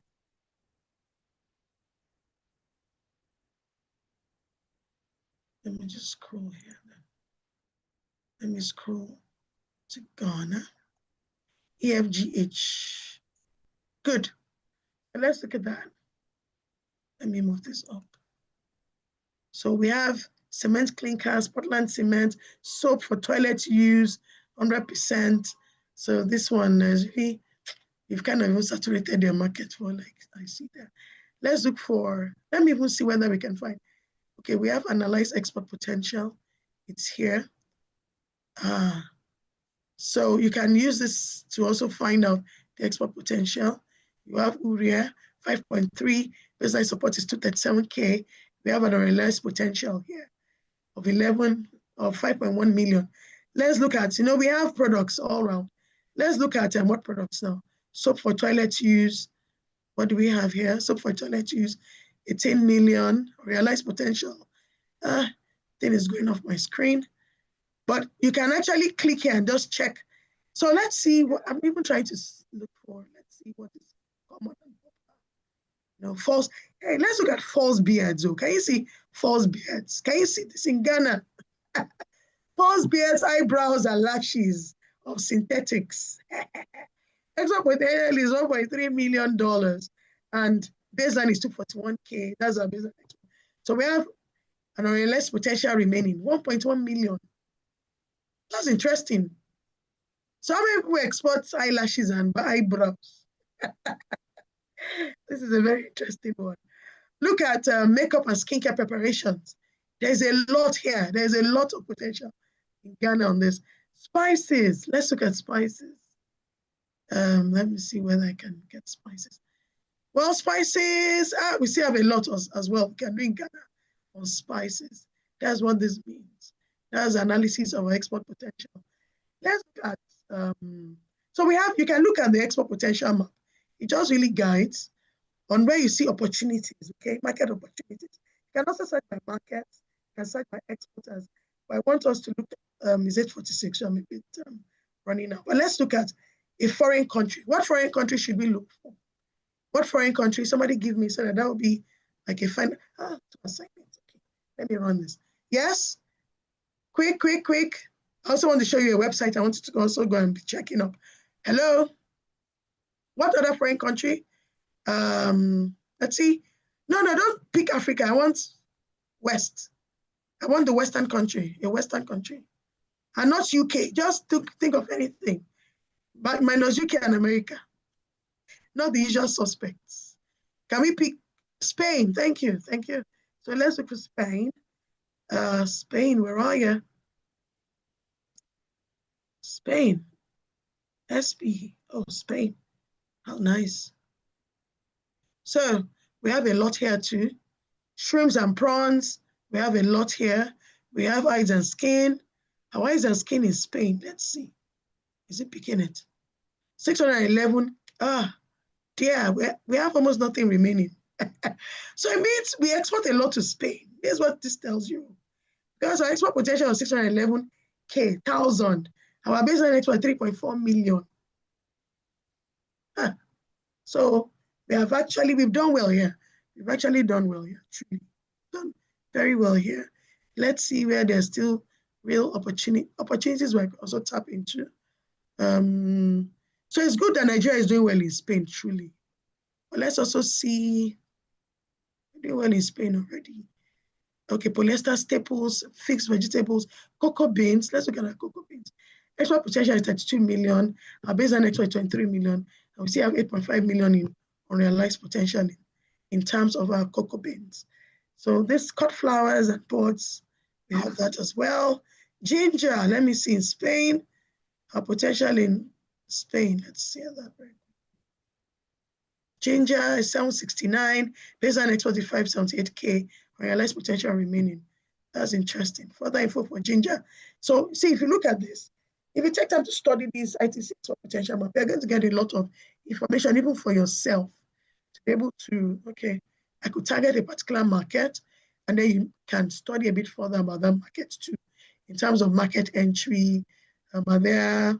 Let me just scroll here. Let me scroll to Ghana. EFGH. Good. Let's look at that. Let me move this up. So we have cement clinkers, Portland cement, soap for toilet use, 100%. So this one is really, you've kind of even saturated your market for, like I see there. Let's look for, let me even see whether we can find. Okay, we have analyze export potential. It's here. So you can use this to also find out the export potential. You have urea, 5.3, baseline support is 237K. We have an unrealized potential here of 5.1 million. Let's look at, you know, we have products all around. Let's look at what products now. Soap for toilet use. What do we have here? Soap for toilet use, 18 million, realized potential. Thing is going off my screen. But you can actually click here and just check. So let's see what I'm even trying to look for. Let's see what is common and popular. No, false. Hey, let's look at false beards. Oh, can you see false beards? Can you see this in Ghana? False beards, eyebrows, and lashes of synthetics. Export potential is $1.3 million, and baseline is 241K. That's our baseline. So we have an unrealized potential remaining, 1.1 million. That's interesting. So how many people export eyelashes and eyebrows? This is a very interesting one. Look at makeup and skincare preparations. There's a lot here. There's a lot of potential in Ghana on this. Spices. Let's look at spices. Let me see whether I can get spices. Well, spices, we still have a lot as well. We can do in Ghana on spices. That's what this means. That's analysis of our export potential. Let's look at, so you can look at the export potential map. It just really guides on where you see opportunities, okay? Market opportunities. You can also search by markets, you can search by exporters. But I want us to look at, is it 46? So I'm a bit running out. But let's look at a foreign country. What foreign country should we look for? What foreign country? Somebody give me so that would be like a final, assignment. Okay, let me run this. Yes? Quick. I also want to show you a website. I want you to also go and be checking up. Hello? What other foreign country? Let's see. No, don't pick Africa. I want West. I want the Western country, a Western country. And not UK. Just think of anything. But minus UK and America. Not the usual suspects. Can we pick Spain? Thank you. So let's look for Spain. Spain, where are you? Spain. SP. Oh, Spain. How nice. So we have a lot here too. Shrimps and prawns. We have a lot here. We have eyes and skin. Our eyes and skin in Spain. Let's see. Is it picking it? 611. Dear, we have almost nothing remaining. So it means we export a lot to Spain. Here's what this tells you. Because our export potential of 611,000. Our baseline export 3.4 million. So we've done well here. We've actually done well here, truly. Done very well here. Let's see where there's still real opportunities we can also tap into. So it's good that Nigeria is doing well in Spain, truly. But let's also see, doing well in Spain already. Okay, polyester staples, fixed vegetables, cocoa beans. Let's look at our cocoa beans. Export potential is 32 million. Our baseline export is 23 million. And we still have 8.5 million in unrealized potential in terms of our cocoa beans. So this cut flowers and pods, we have that as well. Ginger, let me see in Spain. Our potential in Spain, let's see that very quick. Ginger is 769, baseline export is 578K, realized potential remaining. That's interesting. Further info for ginger. So see, if you look at this, if you take time to study these ITC potential map, you're going to get a lot of information, even for yourself, to be able to, okay, I could target a particular market, and then you can study a bit further about that market too, in terms of market entry, are there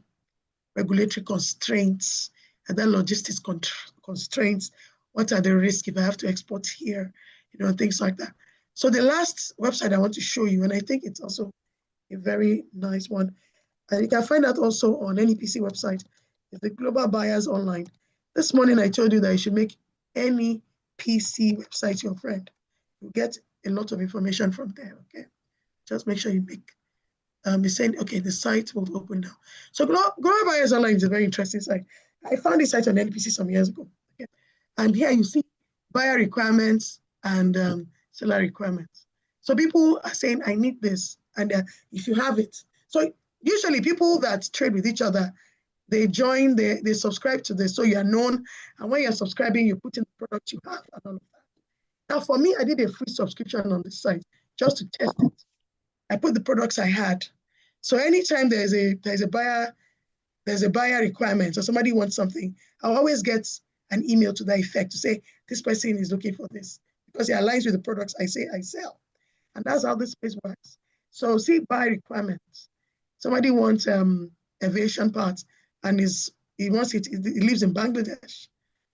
regulatory constraints, are there logistics constraints, what are the risks if I have to export here, things like that. So the last website I want to show you, and I think it's also a very nice one, and you can find that also on NEPC website, is the Global Buyers Online. This morning I told you that you should make any PC website your friend. You get a lot of information from there, okay? Just make sure you make, you're saying, okay, the site will open now. So Global Buyers Online is a very interesting site. I found this site on NPC some years ago, okay? And here you see buyer requirements and seller requirements. So people are saying, I need this, and if you have it. So usually people that trade with each other, they join, they subscribe to this, so you're known, and when you're subscribing, you put in the product you have and all of that. Now for me, I did a free subscription on this site just to test it. I put the products I had. So anytime there's a buyer requirement or somebody wants something, I'll always get an email to that effect to say, this person is looking for this, because it aligns with the products I say I sell. And that's how this space works. So see buyer requirements. Somebody wants aviation parts and he lives in Bangladesh,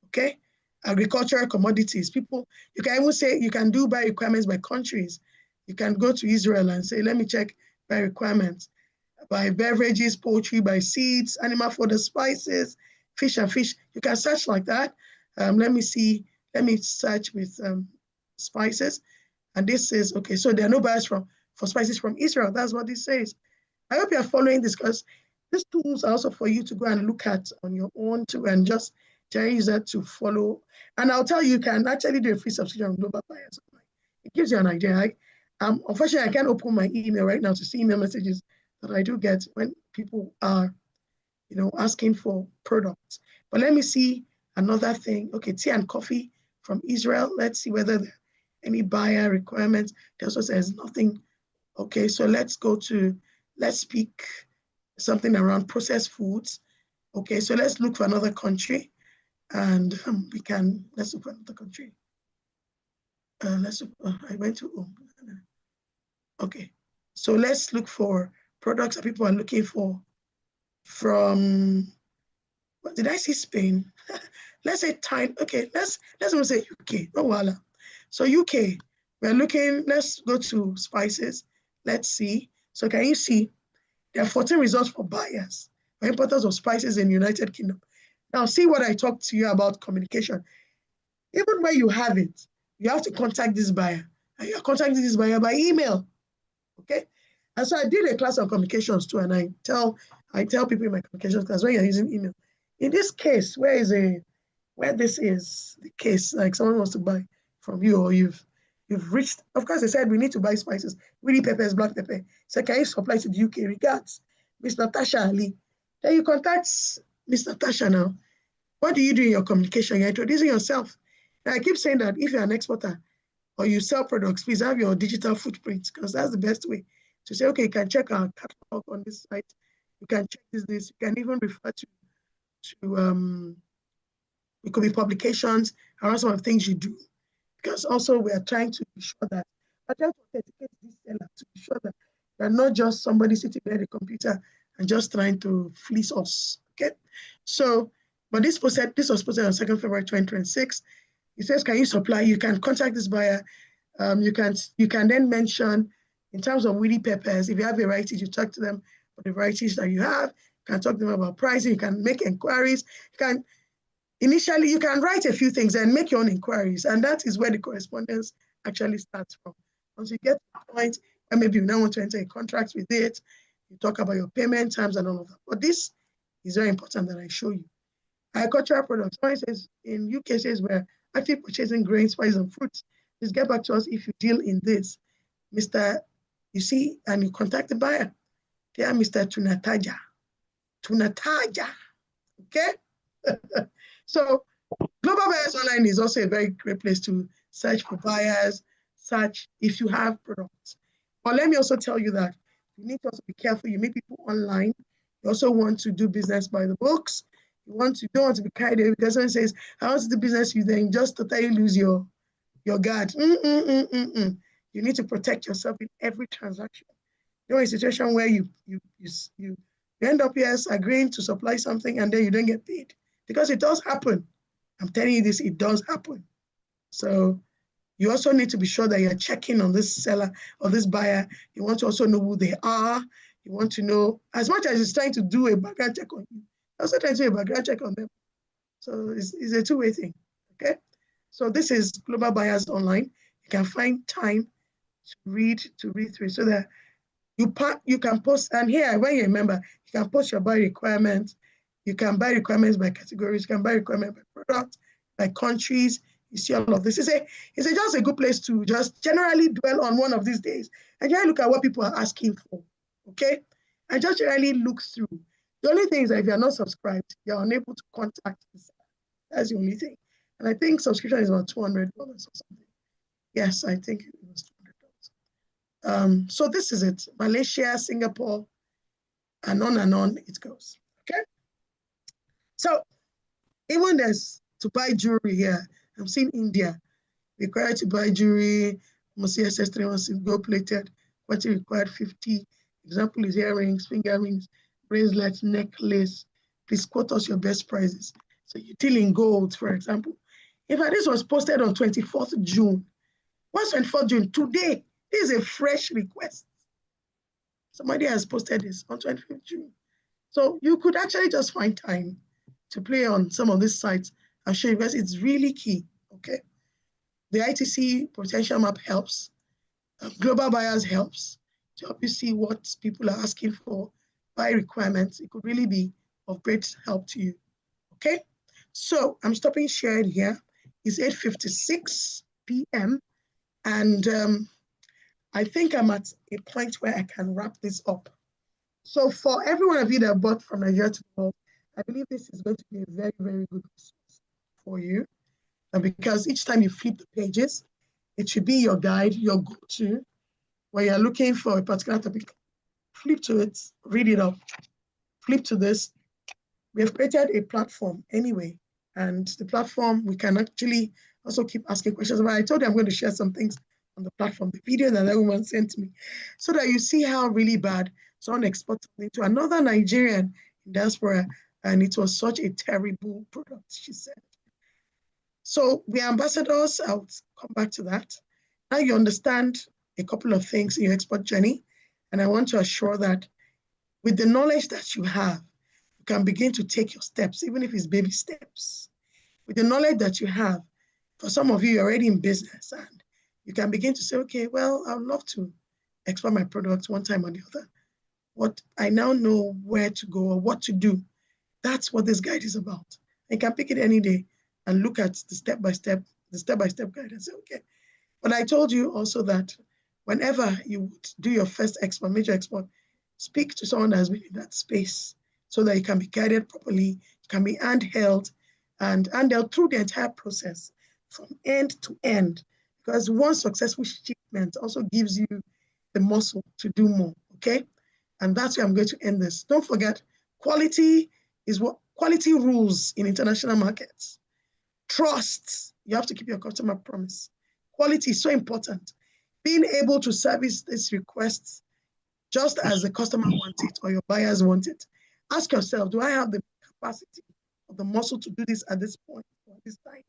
okay? Agricultural commodities. People, you can even say, you can do buyer requirements by countries. You can go to Israel and say, let me check buyer requirements by beverages, poultry, by seeds, animal fodder, spices, fish and fish. You can search like that. Let me search with spices. And this says, okay, so there are no buyers for spices from Israel. That's what this says. I hope you're following this, because these tools are also for you to go and look at on your own too, and just use that to follow. And I'll tell you, you can actually do a free subscription on Global Buyers. It gives you an idea. Unfortunately, I can't open my email right now to see email messages that I do get when people are, asking for products. But let me see another thing. Okay, tea and coffee from Israel. Let's see whether there are any buyer requirements. There also says nothing. Okay, so let's pick something around processed foods. Okay, so let's look for another country, and let's look for another country. I went to, okay, so let's look for products that people are looking for from, what did I say, Spain? Let's say time, okay, let's even say UK, no wala. So UK, we're looking, let's go to spices. Let's see. So can you see, there are 14 results for buyers, for importers of spices in the United Kingdom. Now see what I talked to you about communication. Even when you have it, you have to contact this buyer, and you're contacting this buyer by email, okay? And so I did a class on communications too, and I tell people in my communications class, when you're using email, in this case, where this is the case, like someone wants to buy from you, or you've reached, of course, they said we need to buy spices, really peppers, black pepper. So can you supply to the UK? Regards, Miss Natasha Ali. Then you contact Miss Natasha now. What do you do in your communication? You're introducing yourself. Now I keep saying that if you're an exporter or you sell products, please have your digital footprint, because that's the best way to say, okay, you can check our catalog on this site. You can check this. You can even refer to it could be publications around some of the things you do. Because also we are trying to be sure that, we're trying to authenticate this seller to be sure that you're not just somebody sitting behind a computer and just trying to fleece us, okay? So, but this was posted on 2nd February 2026. It says, can you supply? You can contact this buyer. You can then mention, in terms of woody peppers, if you have varieties, you talk to them for the varieties that you have. can talk to them about pricing, you can make inquiries, initially you can write a few things and make your own inquiries, and that is where the correspondence actually starts from. Once you get to the point where maybe you now want to enter a contract with it, you talk about your payment terms and all of that. But this is very important that I show you. Agricultural products, for instance, in UK says we're active purchasing grains, spices, and fruits. Please get back to us if you deal in this. Mr. You see, and you contact the buyer. They are Mr. Tunataja. Tunataja. Okay? So Global Buyers Online is also a very great place to search for buyers, search if you have products. But let me also tell you that you need to also be careful. You meet people online. You also want to do business by the books. You don't want to be carried away because someone says, I want to do business with you, then just totally lose your guard. You need to protect yourself in every transaction. You're in a situation where you end up, yes, agreeing to supply something and then you don't get paid. Because it does happen. I'm telling you this, it does happen. So you also need to be sure that you're checking on this seller or this buyer. You want to also know who they are. You want to know, as much as it's trying to do a background check on you, also trying to do a background check on them. So it's a two-way thing, okay? So this is Global Buyers Online. You can find time to read through so that you can post, and here, when you remember, you can post your buy requirements. You can buy requirements by categories. You can buy requirements by product, by countries. You see all of this. It's just a good place to just generally dwell on one of these days and just look at what people are asking for, okay? And just generally look through. The only thing is that if you're not subscribed, you're unable to contact the seller. That's the only thing. And I think subscription is about $200 or something. Yes, I think it was $200. So this is it. Malaysia, Singapore, and on it goes, okay? So even there's to buy jewelry here. I'm seeing India, required to buy jewelry, must SS316 gold plated, quantity required 50. Example is earrings, finger rings, bracelets, necklace. Please quote us your best prices. So you deal in gold, for example. In fact, this was posted on 24th June. What's 24th June? Today, this is a fresh request. Somebody has posted this on 25th June. So you could actually just find time to play on some of these sites. I'll show you guys, it's really key, okay? The ITC potential map helps. Global Buyers helps to help you see what people are asking for by requirements. It could really be of great help to you, okay? So I'm stopping sharing here. It's 8:56 p.m. And I think I'm at a point where I can wrap this up. So for every one of you that bought from Nigeria to the world, I believe this is going to be a very, very good resource for you. And because each time you flip the pages, it should be your guide, your go-to, where you're looking for a particular topic. Flip to it, read it up, flip to this. We have created a platform anyway, and the platform, we can actually also keep asking questions. But I told you I'm going to share some things on the platform, the video that everyone sent me, so that you see how really bad someone exported me to another Nigerian in diaspora, and it was such a terrible product, she said. So we are ambassadors. I'll come back to that. Now you understand a couple of things in your export journey, and I want to assure that with the knowledge that you have, you can begin to take your steps, even if it's baby steps. With the knowledge that you have, for some of you, you're already in business, and you can begin to say, okay, well, I would love to export my products one time or the other. What I now know where to go or what to do. That's what this guide is about. You can pick it any day and look at the step-by-step guide and say, okay. But I told you also that whenever you would do your first export, major export, speak to someone that has been in that space so that you can be guided properly, you can be handheld and handheld through the entire process from end to end. Because one successful shipment also gives you the muscle to do more, okay? And that's where I'm going to end this. Don't forget, quality is what quality rules in international markets. Trust, you have to keep your customer promise. Quality is so important. Being able to service these requests just as the customer wants it or your buyers want it. Ask yourself, do I have the capacity or the muscle to do this at this point or at this time?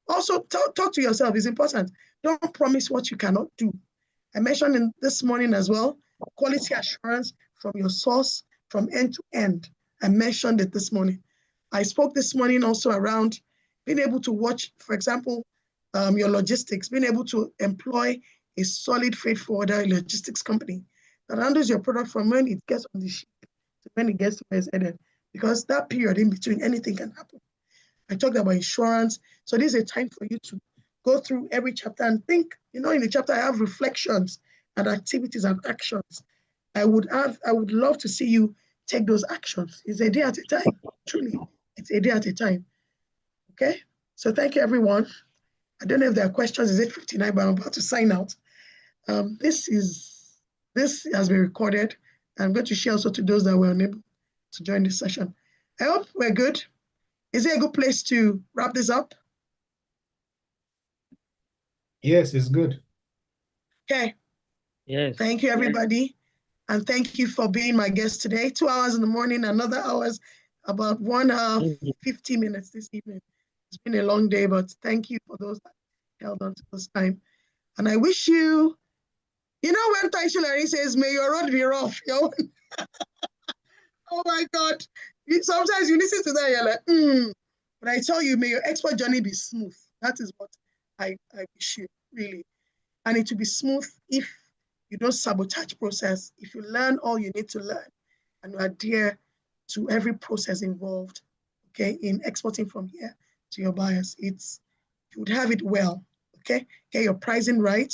Also, talk to yourself, it's important. Don't promise what you cannot do. I mentioned this morning as well, quality assurance from your source, from end to end. I mentioned it this morning. I spoke this morning also around being able to watch, for example, your logistics, being able to employ a solid freight forwarder logistics company that handles your product from when it gets on the ship to when it gets to where it's headed. Because that period in between, anything can happen. I talked about insurance. So this is a time for you to go through every chapter and think. In the chapter, I have reflections and activities and actions. I would love to see you take those actions. It's a day at a time. Truly, it's a day at a time. Okay? So thank you, everyone. I don't know if there are questions. Is it 59? But I'm about to sign out. This has been recorded. I'm going to share also to those that were unable to join this session. I hope we're good. Is it a good place to wrap this up? Yes, it's good. Okay. Yes. Thank you, everybody. And thank you for being my guest today. 2 hours in the morning, another hours, about 1 hour, 50 minutes this evening. It's been a long day, but thank you for those that held on to this time. And I wish you, when Taisha Larry says, may your road be rough. Oh my God. Sometimes you listen to that, you're like, But I tell you, may your export journey be smooth. That is what I wish you, really. And it will be smooth if you don't sabotage process, if you learn all you need to learn and you adhere to every process involved, okay, in exporting from here to your buyers. You would have it well, okay? Get your pricing right,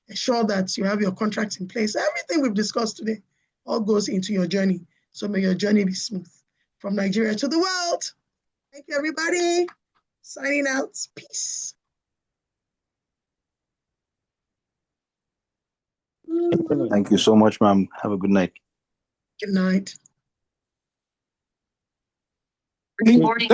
ensure that you have your contracts in place. Everything we've discussed today all goes into your journey. So may your journey be smooth from Nigeria to the world. Thank you, everybody. Signing out. Peace. Thank you so much, ma'am. Have a good night. Good night. Good morning.